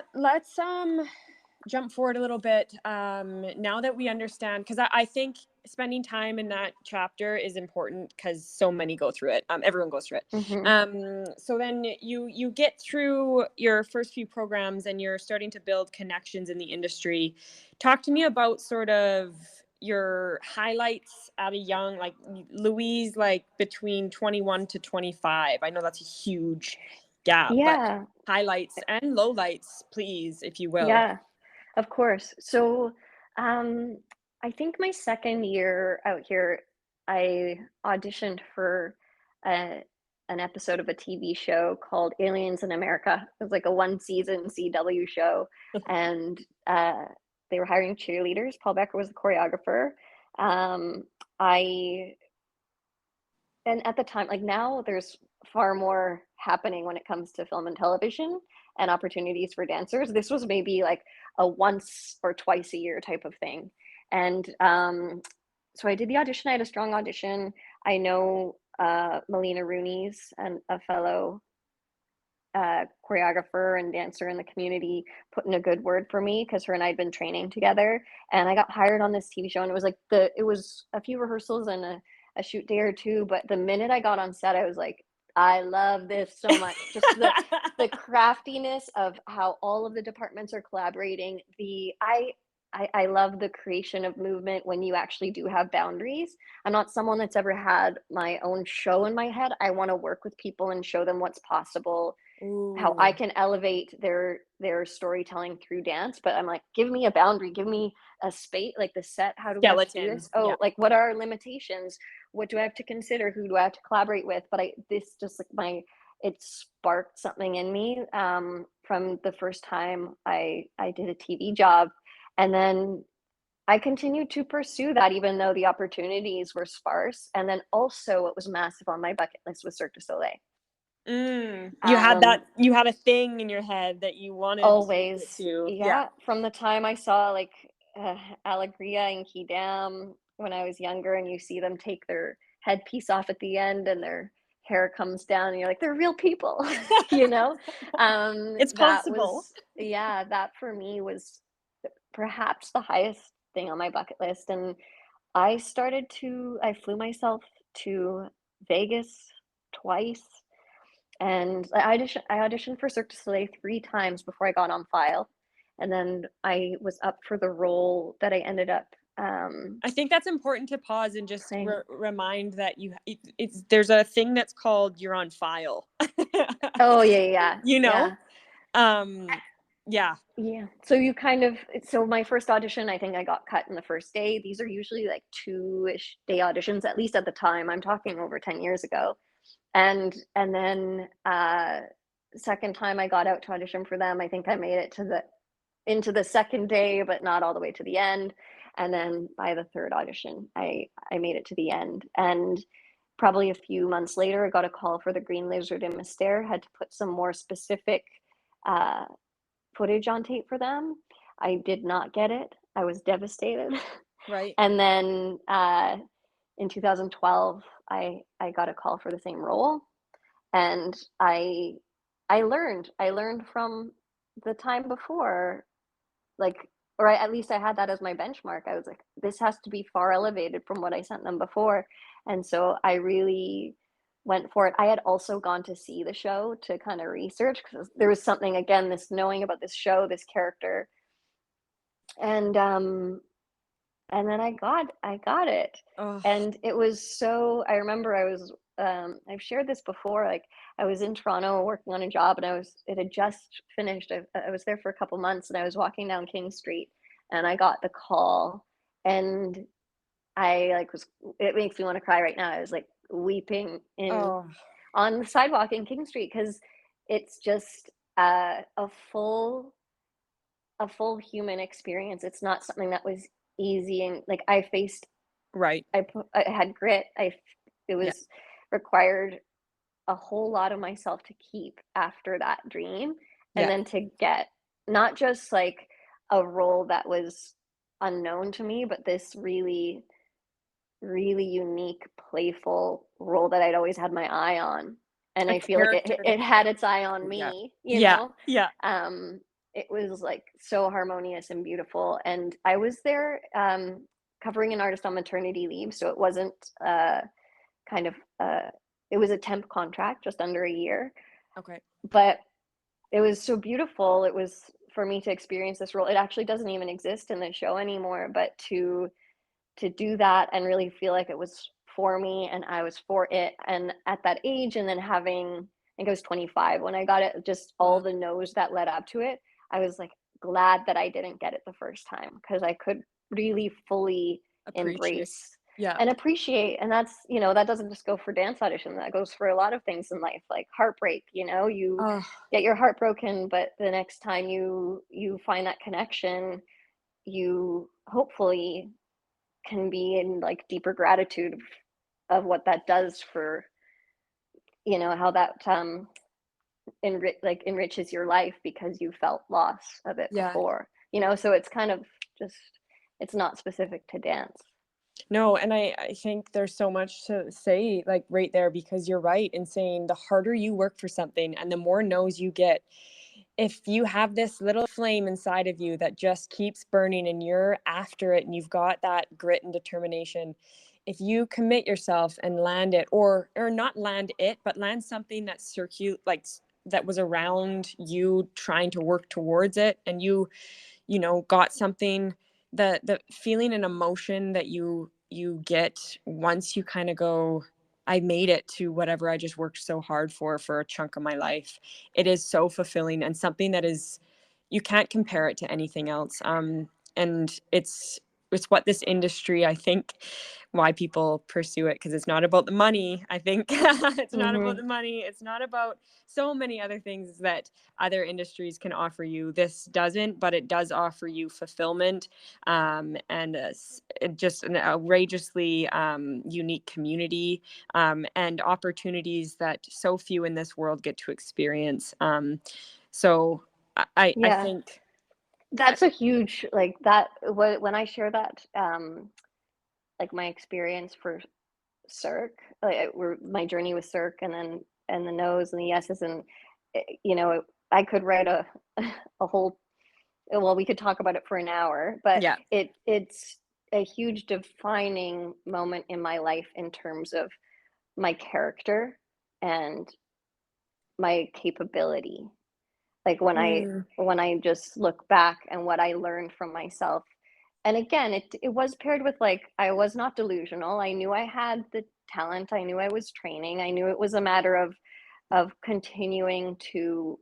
jump forward a little bit, now that we understand, because I think spending time in that chapter is important because so many go through it. Everyone goes through it. Hmm. So then you get through your first few programs and you're starting to build connections in the industry. Talk to me about sort of your highlights at a young, like Louise, like between 21 to 25. I know that's a huge gap, but Yeah, highlights and lowlights, please, if you will. yeah, of course. So, um, I think my second year out here, I auditioned for a, an episode of a TV show called Aliens in America. It was like a one season CW show, and they were hiring cheerleaders. Paul Becker was the choreographer. Um, I and at the time, like now, there's far more happening when it comes to film and television and opportunities for dancers. This was maybe like a once or twice a year type of thing. And so I did the audition. I had a strong audition. I know Melina Rooney's and a fellow choreographer and dancer in the community put in a good word for me because her and I had been training together, and I got hired on this TV show. And it was like it was a few rehearsals and a shoot day or two, but the minute I got on set, I was like, I love this so much. Just the craftiness of how all of the departments are collaborating. I love the creation of movement when you actually do have boundaries. I'm not someone that's ever had my own show in my head. I want to work with people and show them what's possible, how I Ooh, can elevate their storytelling through dance. But I'm like, give me a boundary, give me a space, like the set. How do we have to do skeleton. this? Yeah. Oh, like what are our limitations? What do I have to consider? Who do I have to collaborate with? But this just like it sparked something in me from the first time I did a TV job, and then I continued to pursue that even though the opportunities were sparse. And then also, what was massive on my bucket list was Cirque du Soleil. You had Um, you had a thing in your head that you wanted to get Always. to. Yeah. Yeah, from the time I saw, like, Alegria and Kidam when I was younger, and you see them take their headpiece off at the end and their hair comes down, and you're like, "They're real people," you know? It's That possible. was yeah, that for me was perhaps the highest thing on my bucket list, and I flew myself to Vegas twice, and I auditioned for Cirque du Soleil 3 times before I got on file, And then I was up for the role that I ended up I think that's important to pause and just playing. remind that there's a thing that's called you're on file. Oh yeah, You know? yeah, Yeah. yeah. So my first audition, I think I got cut in the first day. These are usually like 2-ish day auditions, at least at the time. I'm talking over 10 years ago. And then second time I got out to audition for them, I think I made it into the second day, but not all the way to the end. And then by the third audition, I made it to the end. And probably a few months later, I got a call for the Green Lizard in Mystere. Had to put some more specific uh, footage on tape for them. I did not get it. I was devastated. Right. And then in 2012, I got a call for the same role, and I learned from the time before, like, or at least I had that as my benchmark. I was like, this has to be far elevated from what I sent them before. And so I really went for it. I had also gone to see the show to kind of research, because there was something, again, this knowing about this show, this character. And then I got it. Oh, And it was so, I remember I've shared this before, like I was in Toronto working on a job, and it had just finished. I was there for a couple months, and I was walking down King Street, and I got the call, and I like was, it makes me want to cry right now. I was like weeping oh, on the sidewalk in King Street, because it's just a full human experience. It's not something that was easy, and like right. I had grit. It Yeah. was required a whole lot of myself to keep after that dream, and Yeah. then to get not just like a role that was unknown to me, but this really, really unique, playful role that I'd always had my eye on. And A I feel like character it that, had its eye on yeah. me, Yeah. Yeah. Um, it was like so harmonious and beautiful. And I was there covering an artist on maternity leave, so it wasn't kind of it was a temp contract, just under a year. Okay. But it was so beautiful. It was for me to experience this role. It actually doesn't even exist in the show anymore, but to do that and really feel like it was for me and I was for it. And at that age, and then having, I think I was 25 when I got it, just all Wow. the no's that led up to it, I was like glad that I didn't get it the first time, because I could really fully Appreciate. embrace Yeah. and appreciate. And that doesn't just go for dance audition, that goes for a lot of things in life, like heartbreak. You Oh, get your heart broken, but the next time you find that connection, you hopefully can be in like deeper gratitude of what that does for, how that enriches your life, because you felt loss of it yeah. before. So it's kind of just, it's not specific to dance. No, and I think there's so much to say, like right there, because you're right in saying the harder you work for something and the more no's you get, if you have this little flame inside of you that just keeps burning and you're after it and you've got that grit and determination, if you commit yourself and land it, or not land it, but land something that that was around you trying to work towards it, and you got something, the feeling and emotion that you get once you kind of go, I made it to whatever I just worked so hard for a chunk of my life. It is so fulfilling, and something that is, you can't compare it to anything else. And it's what this industry, I think, why people pursue it, because it's not about the money, I think. It's not about Hmm. the money, it's not about so many other things that other industries can offer you. This doesn't, but it does offer you fulfillment, and just an outrageously unique community, and opportunities that so few in this world get to experience. So I Yeah, think, that's a huge, like that, when I share that, like my experience for Cirque, like where my journey with Cirque, and the no's and the yeses, and I could write a whole, well, we could talk about it for an hour, but yeah, it's a huge defining moment in my life in terms of my character and my capability. Like when I just look back and what I learned from myself. And again, it was paired with like I was not delusional. I knew I had the talent. I knew I was training. I knew it was a matter of continuing to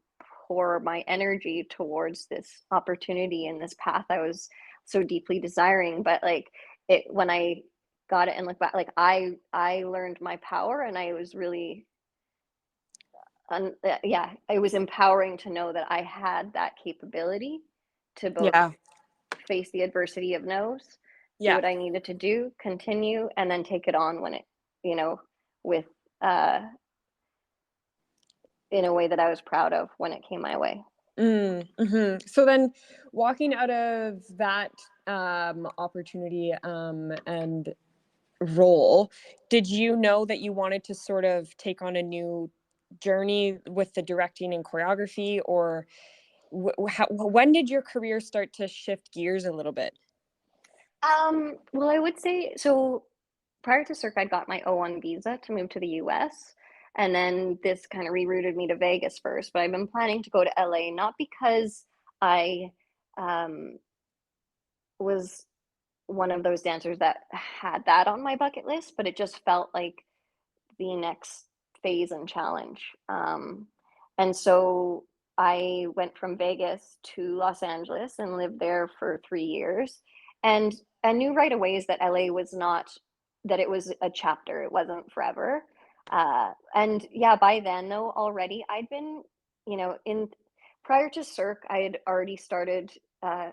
pour my energy towards this opportunity and this path I was so deeply desiring. But like it when I got it and look back, like I learned my power, and I was really yeah, it was empowering to know that I had that capability to both Yeah. face the adversity of no's, do Yeah. what I needed to do, continue, and then take it on when it, you know, with uh, in a way that I was proud of when it came my way. So then, walking out of that opportunity and role, did you know that you wanted to sort of take on a new journey with the directing and choreography, or when did your career start to shift gears a little bit? Well, I would say so. Prior to Cirque, I got my O1 visa to move to the US. And then this kind of rerouted me to Vegas first. But I've been planning to go to LA, not because I um, was one of those dancers that had that on my bucket list, but it just felt like the next phase and challenge. And so I went from Vegas to Los Angeles and lived there for 3 years. And I knew right away is that LA was not, that it was a chapter, it wasn't forever. And yeah, by then though, already I'd been, in prior to Cirque, I had already started, I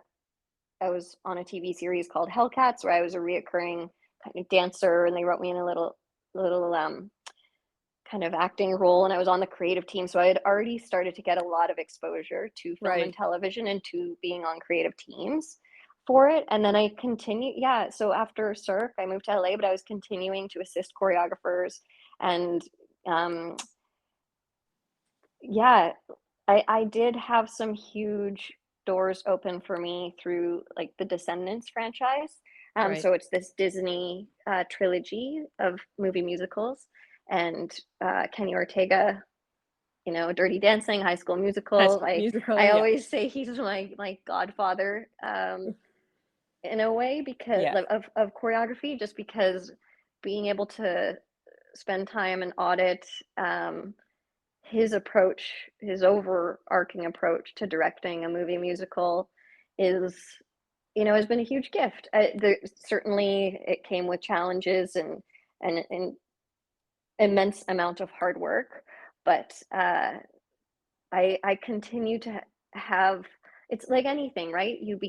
was on a TV series called Hellcats where I was a reoccurring kind of dancer, and they wrote me in a little kind of acting role, and I was on the creative team. So I had already started to get a lot of exposure to film and Right. television and to being on creative teams for it. And then I continued, yeah. So after Cirque, I moved to LA, but I was continuing to assist choreographers. And um, yeah, I did have some huge doors open for me through like the Descendants franchise. Right. So it's this Disney trilogy of movie musicals, and Kenny Ortega, Dirty Dancing, High School High Musical. School Musical. I Yeah. always say he's my godfather in a way because Yeah. of choreography, just because being able to spend time and audit his approach, his overarching approach to directing a movie musical is, has been a huge gift. Certainly, it came with challenges and an immense amount of hard work, but I continue to have. It's like anything, right? You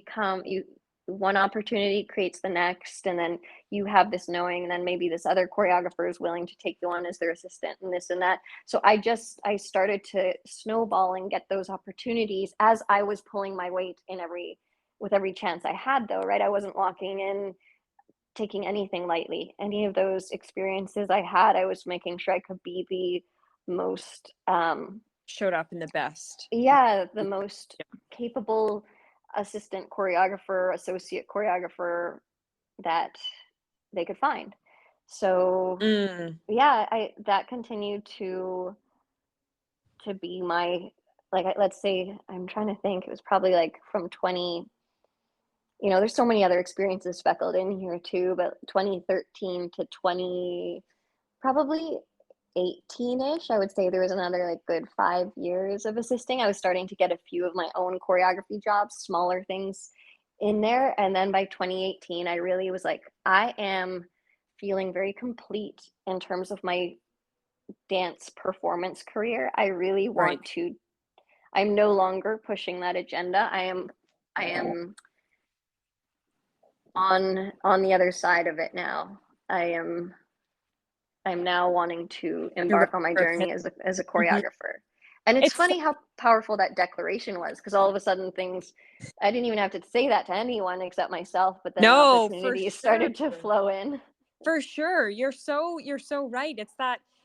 one opportunity creates the next, and then you have this knowing, and then maybe this other choreographer is willing to take you on as their assistant, and this and that. So I started to snowball and get those opportunities as I was pulling my weight in with every chance I had, though, right? I wasn't walking in taking anything lightly. Any of those experiences I had, I was making sure I could be the most Showed up in the best. yeah, the most capable assistant choreographer, associate choreographer that they could find. So yeah, I that continued to be my, like, let's say, I'm trying to think, it was probably like from 20, there's so many other experiences speckled in here too, but 2013 to 20, probably 18-ish, I would say there was another like good 5 years of assisting. I was starting to get a few of my own choreography jobs, smaller things in there. And then by 2018, I really was like, I am feeling very complete in terms of my dance performance career. I really Right. want to, I'm no longer pushing that agenda. I am on the other side of it now. I'm now wanting to You're ready embark on my for a journey pivot. as a Mhm. choreographer. And it's It's funny how powerful that declaration was, because all of a sudden things, I didn't even have to say that to anyone except myself, but then no, for opportunities sure. started to flow in. For sure. You're so right.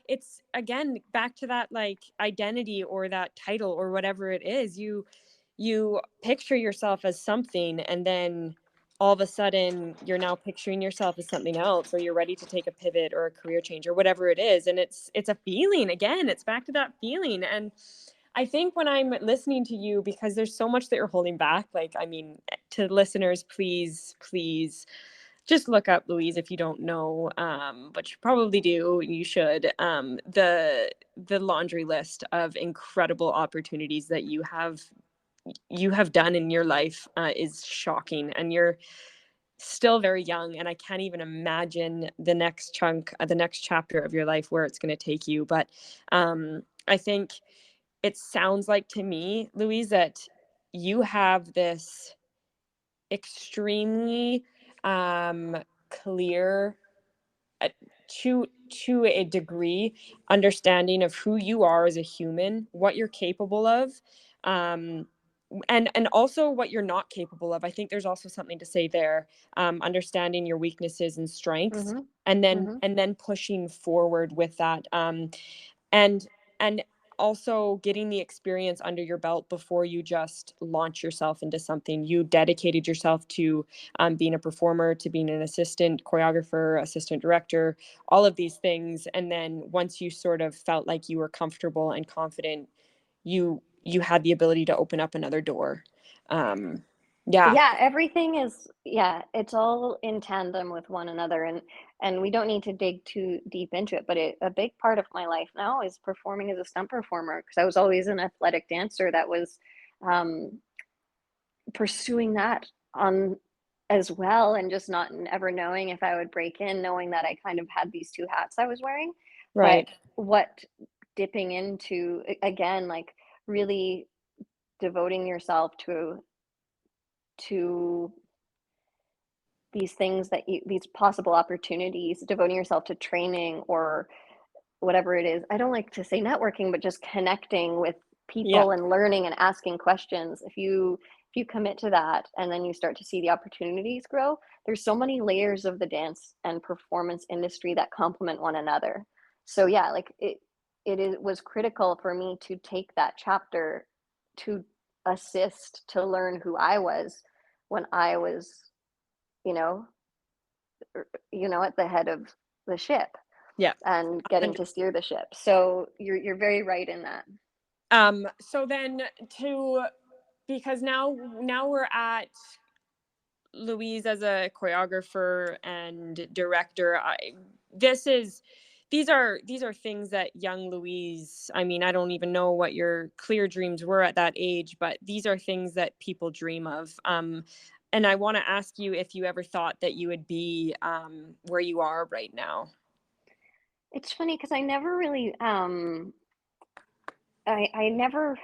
It's again back to that like identity or that title or whatever it is. You picture yourself as something, and then all of a sudden you're now picturing yourself as something else, or you're ready to take a pivot or a career change or whatever it is. And it's a feeling. Again, it's back to that feeling. And I think when I'm listening to you, because there's so much that you're holding back, like, I mean, to listeners, please just look up Louise if you don't know, but you probably do. You should. The laundry list of incredible opportunities that you have done in your life is shocking, and you're still very young, and I can't even imagine the next the next chapter of your life where it's going to take you. But I think it sounds like to me, Louise, that you have this extremely clear, uh, to a degree, understanding of who you are as a human, what you're capable of, um, and also what you're not capable of. I think there's also something to say there, understanding your weaknesses and strengths, Mm-hmm. Mm-hmm. and then pushing forward with that, and and also getting the experience under your belt before you just launch yourself into something. You dedicated yourself to being a performer, to being an assistant choreographer, assistant director, all of these things. And then once you sort of felt like you were comfortable and confident, you had the ability to open up another door. Um, yeah, Yeah, everything is, yeah, it's all in tandem with one another, and we don't need to dig too deep into it, but a big part of my life now is performing as a stunt performer, because I was always an athletic dancer that was um, pursuing that on as well, and just not ever knowing if I would break in, knowing that I kind of had these two hats I was wearing. But right. what dipping into again, like really devoting yourself to these things that you, these possible opportunities, devoting yourself to training or whatever it is. I don't like to say networking, but just connecting with Yeah, people and learning and asking questions. If you commit to that and then you start to see the opportunities grow, there's so many layers of the dance and performance industry that complement one another. So yeah, like it was critical for me to take that chapter to assist to learn who I was when I was, you know, at the head of the ship yeah. and getting to steer the ship. So you're very right in that. So then to because now we're at Louise as a choreographer and director. This is these are things that young Louise, I mean, I don't even know what your clear dreams were at that age, but these are things that people dream of. And I want to ask you if you ever thought that you would be where you are right now. It's funny because I never really I never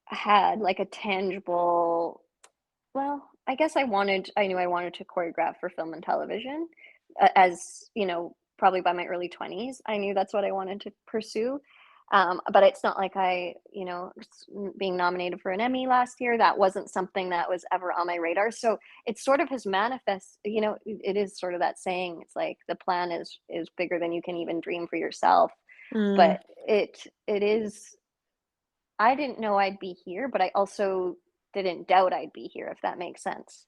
had like a tangible, well, I guess I knew I wanted to choreograph for film and television, as, probably by my early 20s. I knew that's what I wanted to pursue. But it's not like being nominated for an Emmy last year, that wasn't something that was ever on my radar. So it sort of has manifest, it is sort of that saying, it's like the plan is bigger than you can even dream for yourself. Mm, But it is, I didn't know I'd be here, but I also didn't doubt I'd be here, if that makes sense.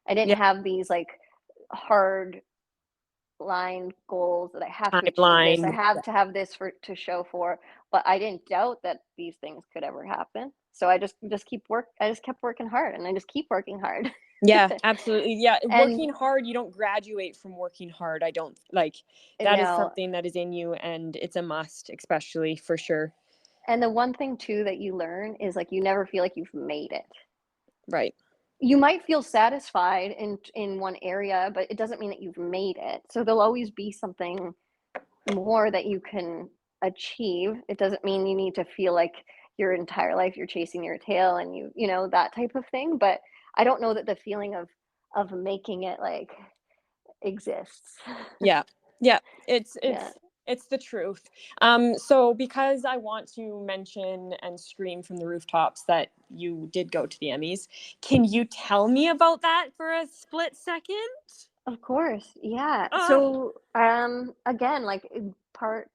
I didn't yeah, have these like hard line goals that I have to achieve this, I timeline. have to have this for to show for, but I didn't doubt that these things could ever happen. So I just kept working hard, and I just keep working hard. Yeah, absolutely. Yeah, And working hard, you don't graduate from working hard. I don't like that is no, something that is in you, and it's a must, especially for sure. and the one thing too that you learn is like you never feel like you've made it. Right. You might feel satisfied in one area, but it doesn't mean that you've made it. So there'll always be something more that you can achieve. It doesn't mean you need to feel like your entire life you're chasing your tail and that type of thing. But I don't know that the feeling of making it like exists. Yeah. Yeah. It's Yeah, it's it's the truth. So because I want to mention and scream from the rooftops that you did go to the Emmys, can you tell me about that for a split second? of course. Yeah. Oh, So again, like part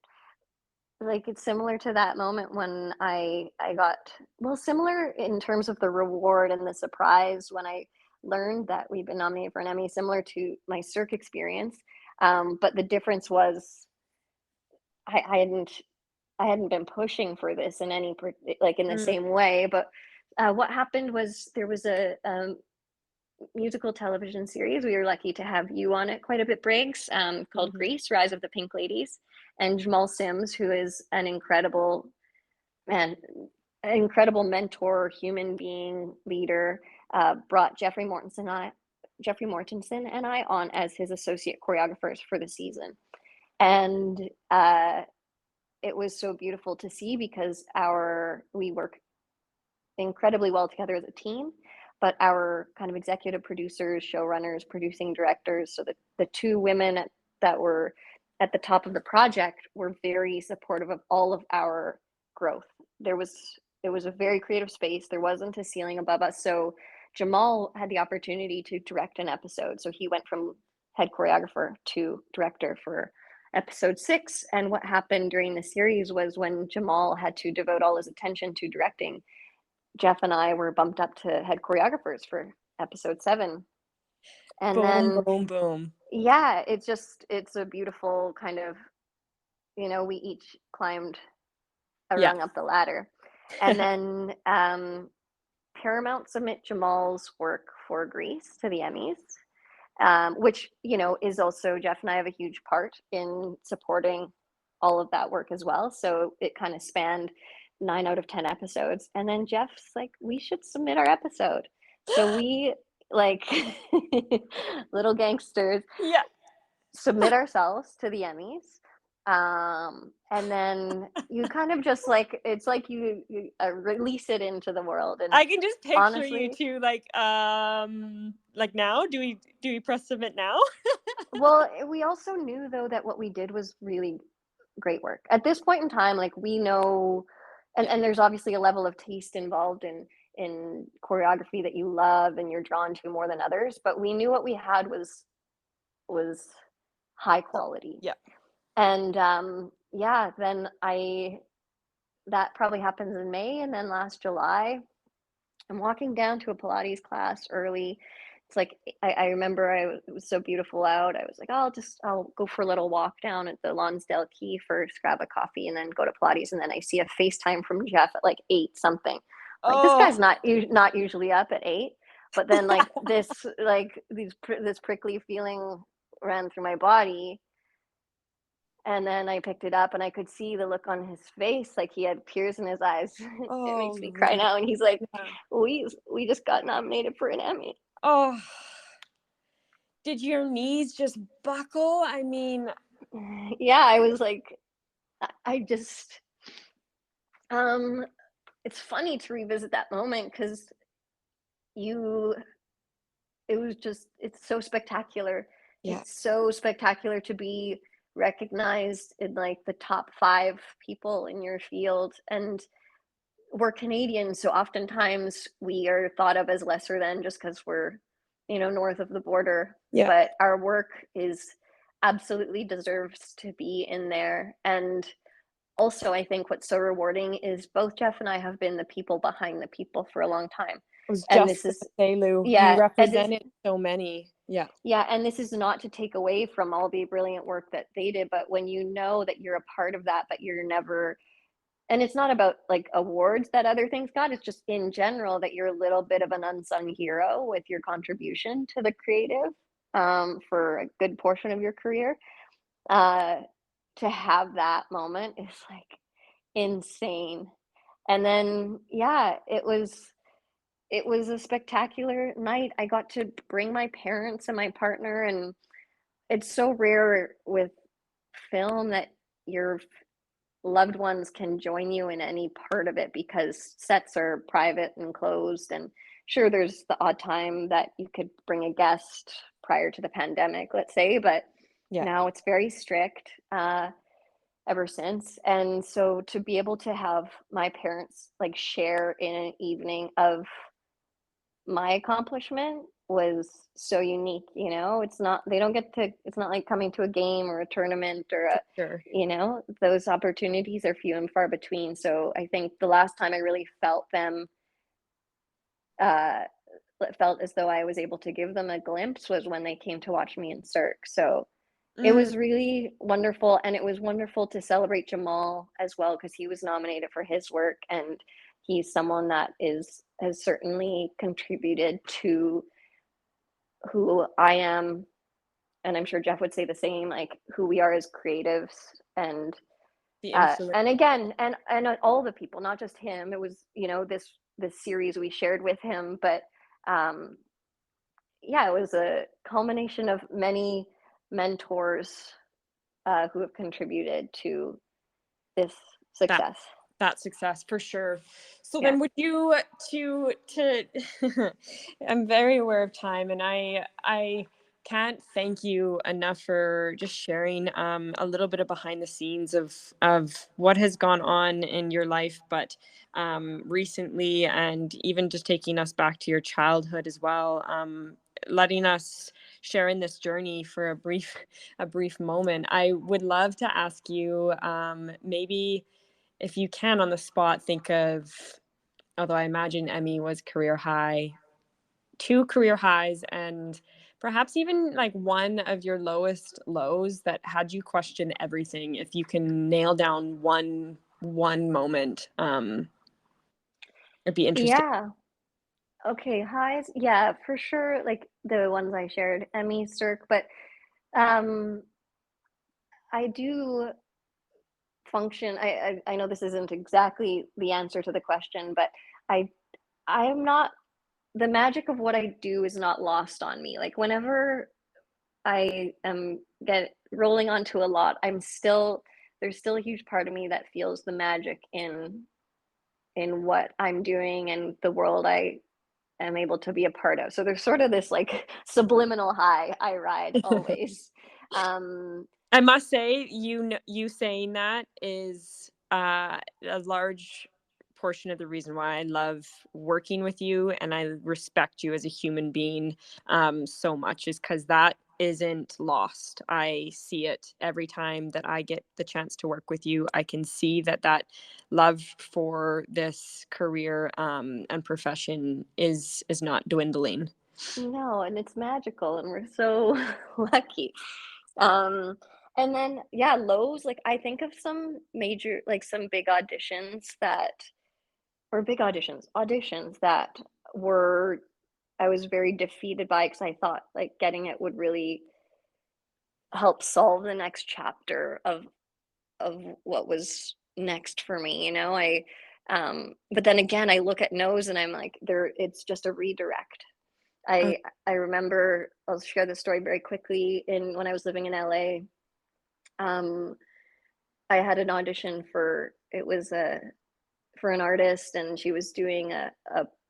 like it's similar to that moment when I got, well, similar in terms of the reward and the surprise when I learned that we've been nominated for an Emmy, similar to my Cirque experience. But the difference was I hadn't I hadn't been pushing for this in any like in the same way. But what happened was there was a musical television series. We were lucky to have you on it quite a bit, Briggs, called Grease: Rise of the Pink Ladies, and Jamal Sims, who is an incredible man, an incredible mentor, human being, leader, brought Jeffrey Mortensen and I on as his associate choreographers for the season. And it was so beautiful to see because we work incredibly well together as a team, but our kind of executive producers, showrunners, producing directors, so the two women that were at the top of the project were very supportive of all of our growth. It was a very creative space. There wasn't a ceiling above us. So Jamal had the opportunity to direct an episode. So he went from head choreographer to director for episode 6. And what happened during the series was when Jamal had to devote all his attention to directing, Jeff and I were bumped up to head choreographers for episode 7. And boom, then, boom, boom. yeah, it's a beautiful kind of, we each climbed a rung up the ladder. And then Paramount submit Jamal's work for Grease to the Emmys, which, is also, Jeff and I have a huge part in supporting all of that work as well. So it kind of spanned 9 out of 10 episodes. And then Jeff's like, we should submit our episode. So we, like, little gangsters, submit ourselves to the Emmys. And then you kind of just like, it's like you release it into the world. And I can just picture honestly, you two like now. Do we press submit now? well, we also knew though that what we did was really great work. At this point in time, like, we know, and there's obviously a level of taste involved in choreography that you love and you're drawn to more than others, but we knew what we had was high quality. Yeah. And then that probably happens in May, and then last July, I'm walking down to a Pilates class early. It's like, I remember it was so beautiful out. I was like, I'll go for a little walk down at the Lonsdale Quay first, grab a coffee, and then go to Pilates. And then I see a FaceTime from Jeff at like 8 something. Like, this guy's not usually up at 8. But then like this prickly feeling ran through my body. And then I picked it up and I could see the look on his face, like he had tears in his eyes. It makes me cry now. And he's like, we just got nominated for an Emmy. Oh, did your knees just buckle? I mean, yeah, I was like, I just, it's funny to revisit that moment because it's so spectacular. Yeah. It's so spectacular to be recognized in like the top 5 people in your field. And we're Canadian, so oftentimes we are thought of as lesser than just because we're, north of the border. Yeah. But our work absolutely deserves to be in there. And also, I think what's so rewarding is both Jeff and I have been the people behind the people for a long time. I was just to say, Lou, you represented so many. Yeah. Yeah. And this is not to take away from all the brilliant work that they did, but when you know that you're a part of that, but you're never, and it's not about like awards that other things got, it's just in general that you're a little bit of an unsung hero with your contribution to the creative for a good portion of your career. To have that moment is like insane. And then, yeah, it was a spectacular night. I got to bring my parents and my partner, and it's so rare with film that your loved ones can join you in any part of it because sets are private and closed. And sure, there's the odd time that you could bring a guest prior to the pandemic, let's say, but now it's very strict ever since. And so to be able to have my parents like share in an evening of my accomplishment was so unique. It's not like coming to a game or a tournament or those opportunities are few and far between. So I think the last time I really felt them felt as though I was able to give them a glimpse was when they came to watch me in Cirque. So It Mm, was really wonderful, and it was wonderful to celebrate Jamal as well because he was nominated for his work, and he's someone that is has certainly contributed to who I am, and I'm sure Jeff would say the same, like who we are as creatives, and the influence. and again, and all the people, not just him. It was this series we shared with him, but um, yeah, it was a culmination of many mentors who have contributed to this That success. that success for sure. So Yeah. then would you to I'm very aware of time, and I can't thank you enough for just sharing a little bit of behind the scenes of what has gone on in your life, but recently, and even just taking us back to your childhood as well, letting us share in this journey for a brief moment. I would love to ask you, maybe if you can on the spot think of, although I imagine Emmy was career high, two career highs, and perhaps even like one of your lowest lows that had you question everything. If you can nail down one moment, it'd be interesting. Yeah. Okay. Highs. Yeah, for sure. Like the ones I shared, Emmy, Cirque, but um, I do function. I know this isn't exactly the answer to the question, but I I am not the magic of what I do is not lost on me. Like whenever I am get rolling onto a lot, there's still a huge part of me that feels the magic in what I'm doing and the world I am able to be a part of. So there's sort of this like subliminal high I ride always. Um, I must say, you saying that is a large portion of the reason why I love working with you, and I respect you as a human being so much, is because that isn't lost. I see it every time that I get the chance to work with you. I can see that love for this career and profession is not dwindling. no, and it's magical, and we're so lucky. Um, and then yeah, lows, like I think of some major, like some big auditions that, or big auditions that were I was very defeated by because I thought like getting it would really help solve the next chapter of what was next for me, you know? But then again, I look at no's and I'm like, there it's just a redirect. Uh, I remember I'll share this story very quickly. In When I was living in LA, um, I had an audition for it was a for an artist, and she was doing a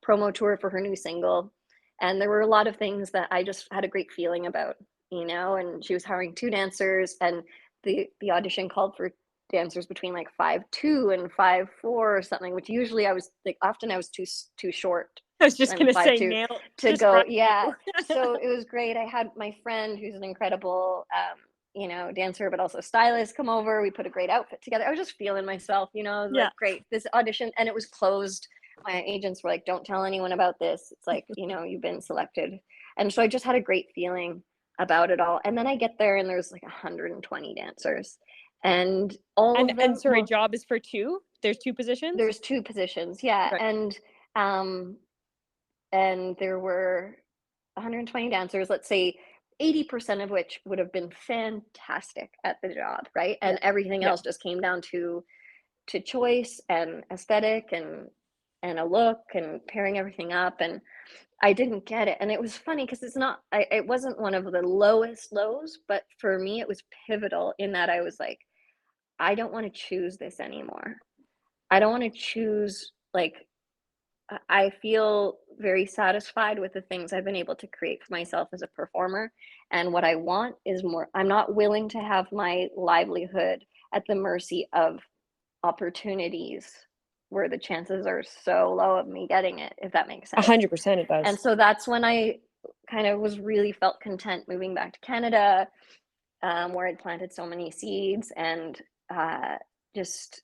promo tour for her new single, and there were a lot of things that I just had a great feeling about, you know. And she was hiring two dancers, and the audition called for dancers between like 5'2" and 5'4" or something, which usually I was like often I was too short. I was just I'm gonna five say two nail, to go. describe Yeah. you. So it was great. I had my friend who's an incredible dancer, but also stylist come over. We put a great outfit together. I was just feeling myself, I was Yeah. like, great. This audition, and it was closed. My agents were like, don't tell anyone about this. It's like, you've been selected. And so I just had a great feeling about it all. And then I get there and there's like 120 dancers. And all of And them, sorry, well, job is for two? There's two positions? there's two positions. Yeah. Right. Um and there were 120 dancers, let's say 80% of which would have been fantastic at the job, right? Yeah. And everything Yeah. else just came down to choice and aesthetic and a look and pairing everything up. And I didn't get it. And it was funny because it wasn't one of the lowest lows, but for me it was pivotal in that I was like, I don't want to choose this anymore. I don't want to choose, like, I feel very satisfied with the things I've been able to create for myself as a performer. And what I want is more. I'm not willing to have my livelihood at the mercy of opportunities where the chances are so low of me getting it, if that makes sense. 100% it And does. so that's when I kind of was really felt content moving back to Canada, where I'd planted so many seeds, and just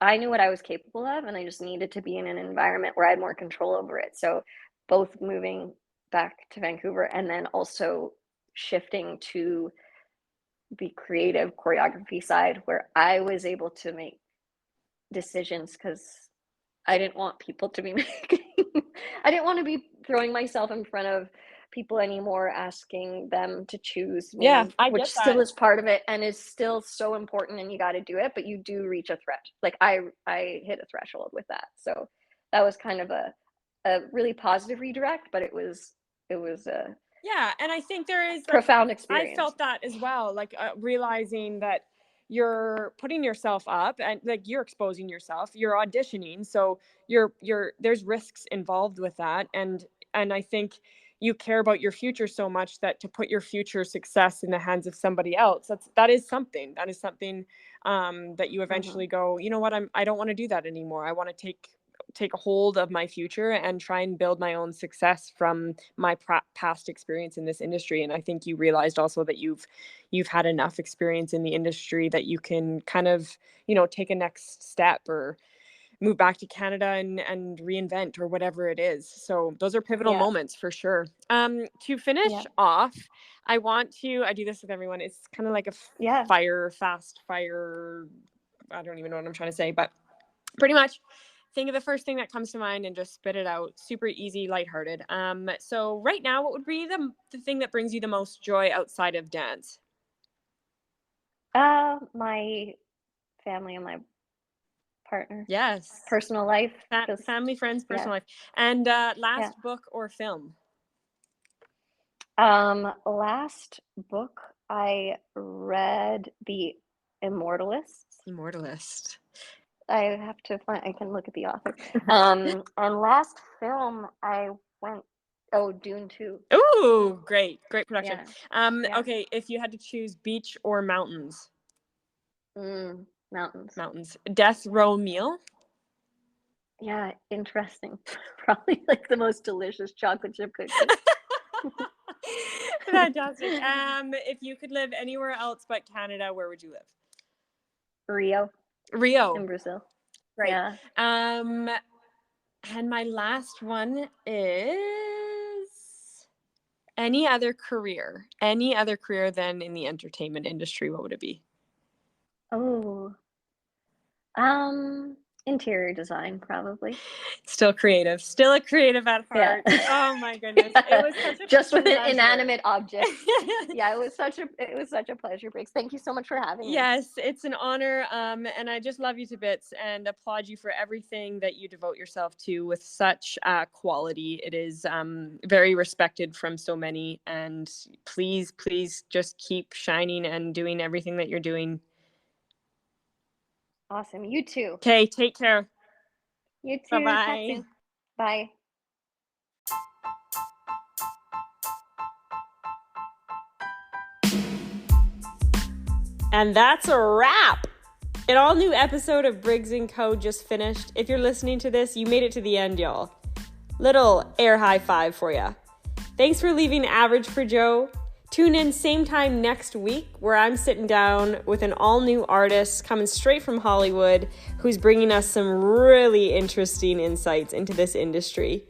I knew what I was capable of, and I just needed to be in an environment where I had more control over it. So, both moving back to Vancouver and then also shifting to the creative choreography side where I was able to make decisions because I didn't want people to be making, I didn't want to be throwing myself in front of people anymore, asking them to choose Yeah, me, I which get still that. is part of it and is still so important and you got to do it, but you do reach a threat. Like I hit a threshold with that. So that was kind of a really positive redirect, but it was a Yeah, and I think there is like, profound I experience. felt that as well, like realizing that you're putting yourself up and like you're exposing yourself, you're auditioning, so you're there's risks involved with that, and I think you care about your future so much that to put your future success in the hands of somebody else, that is something that you Hmm. eventually go, you know what, I don't want to do that anymore. I want to take a hold of my future and try and build my own success from my past experience in this industry. And I think you realized also that you've had enough experience in the industry that you can kind of, take a next step or move back to Canada and reinvent or whatever it is. So those are pivotal Yeah. moments for sure. To Yeah. finish off, I do this with everyone. It's kind of like a Yeah. fast fire. I don't even know what I'm trying to say, but pretty much think of the first thing that comes to mind and just spit it out. Super easy, lighthearted. So right now, what would be the thing that brings you the most joy outside of dance? My family and my partner, Yes. personal life, just Family, friends, yeah, personal life. And yeah. last book or film? Last book I read, The Immortalists. Immortalist. I have to find, I can look at the author. And last film I went, oh, Dune 2. Ooh, great production. Yeah, yeah. Okay, if you had to choose beach or mountains? Mountains. Mountains. Death row meal? Yeah, interesting. Probably like the most delicious chocolate chip cookie. Fantastic. If you could live anywhere else but Canada, where would you live? Rio Rio. in Brazil. Right. Yeah. Um, and my last one is any other career than in the entertainment industry, what would it be? Oh, um, interior design, probably. Still a creative at Yeah. heart. Oh my goodness. It Yeah. was such a Just with pleasure. inanimate objects. Yeah, it was such a pleasure, Briggs. Thank you so much for having me. Yes, it's an honor. And I just love you to bits and applaud you for everything that you devote yourself to with such quality. It is very respected from so many. And please just keep shining and doing everything that you're doing. Awesome. You too. Okay, take care. You Bye too. Chat bye. soon. Bye. And that's a wrap. An all new episode of Briggs & Co. just finished. If you're listening to this, you made it to the end, y'all. Little air high five for ya. Thanks for leaving Average for Joe. Tune in same time next week where I'm sitting down with an all new artist coming straight from Hollywood who's bringing us some really interesting insights into this industry.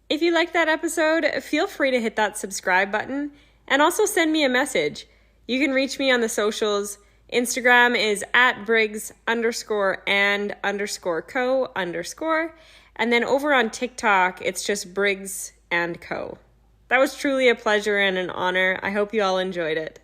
If you liked that episode, feel free to hit that subscribe button and also send me a message. You can reach me on the socials. Instagram is @Briggs_and_co_. And then over on TikTok, it's just Briggs & Co. That was truly a pleasure and an honor. I hope you all enjoyed it.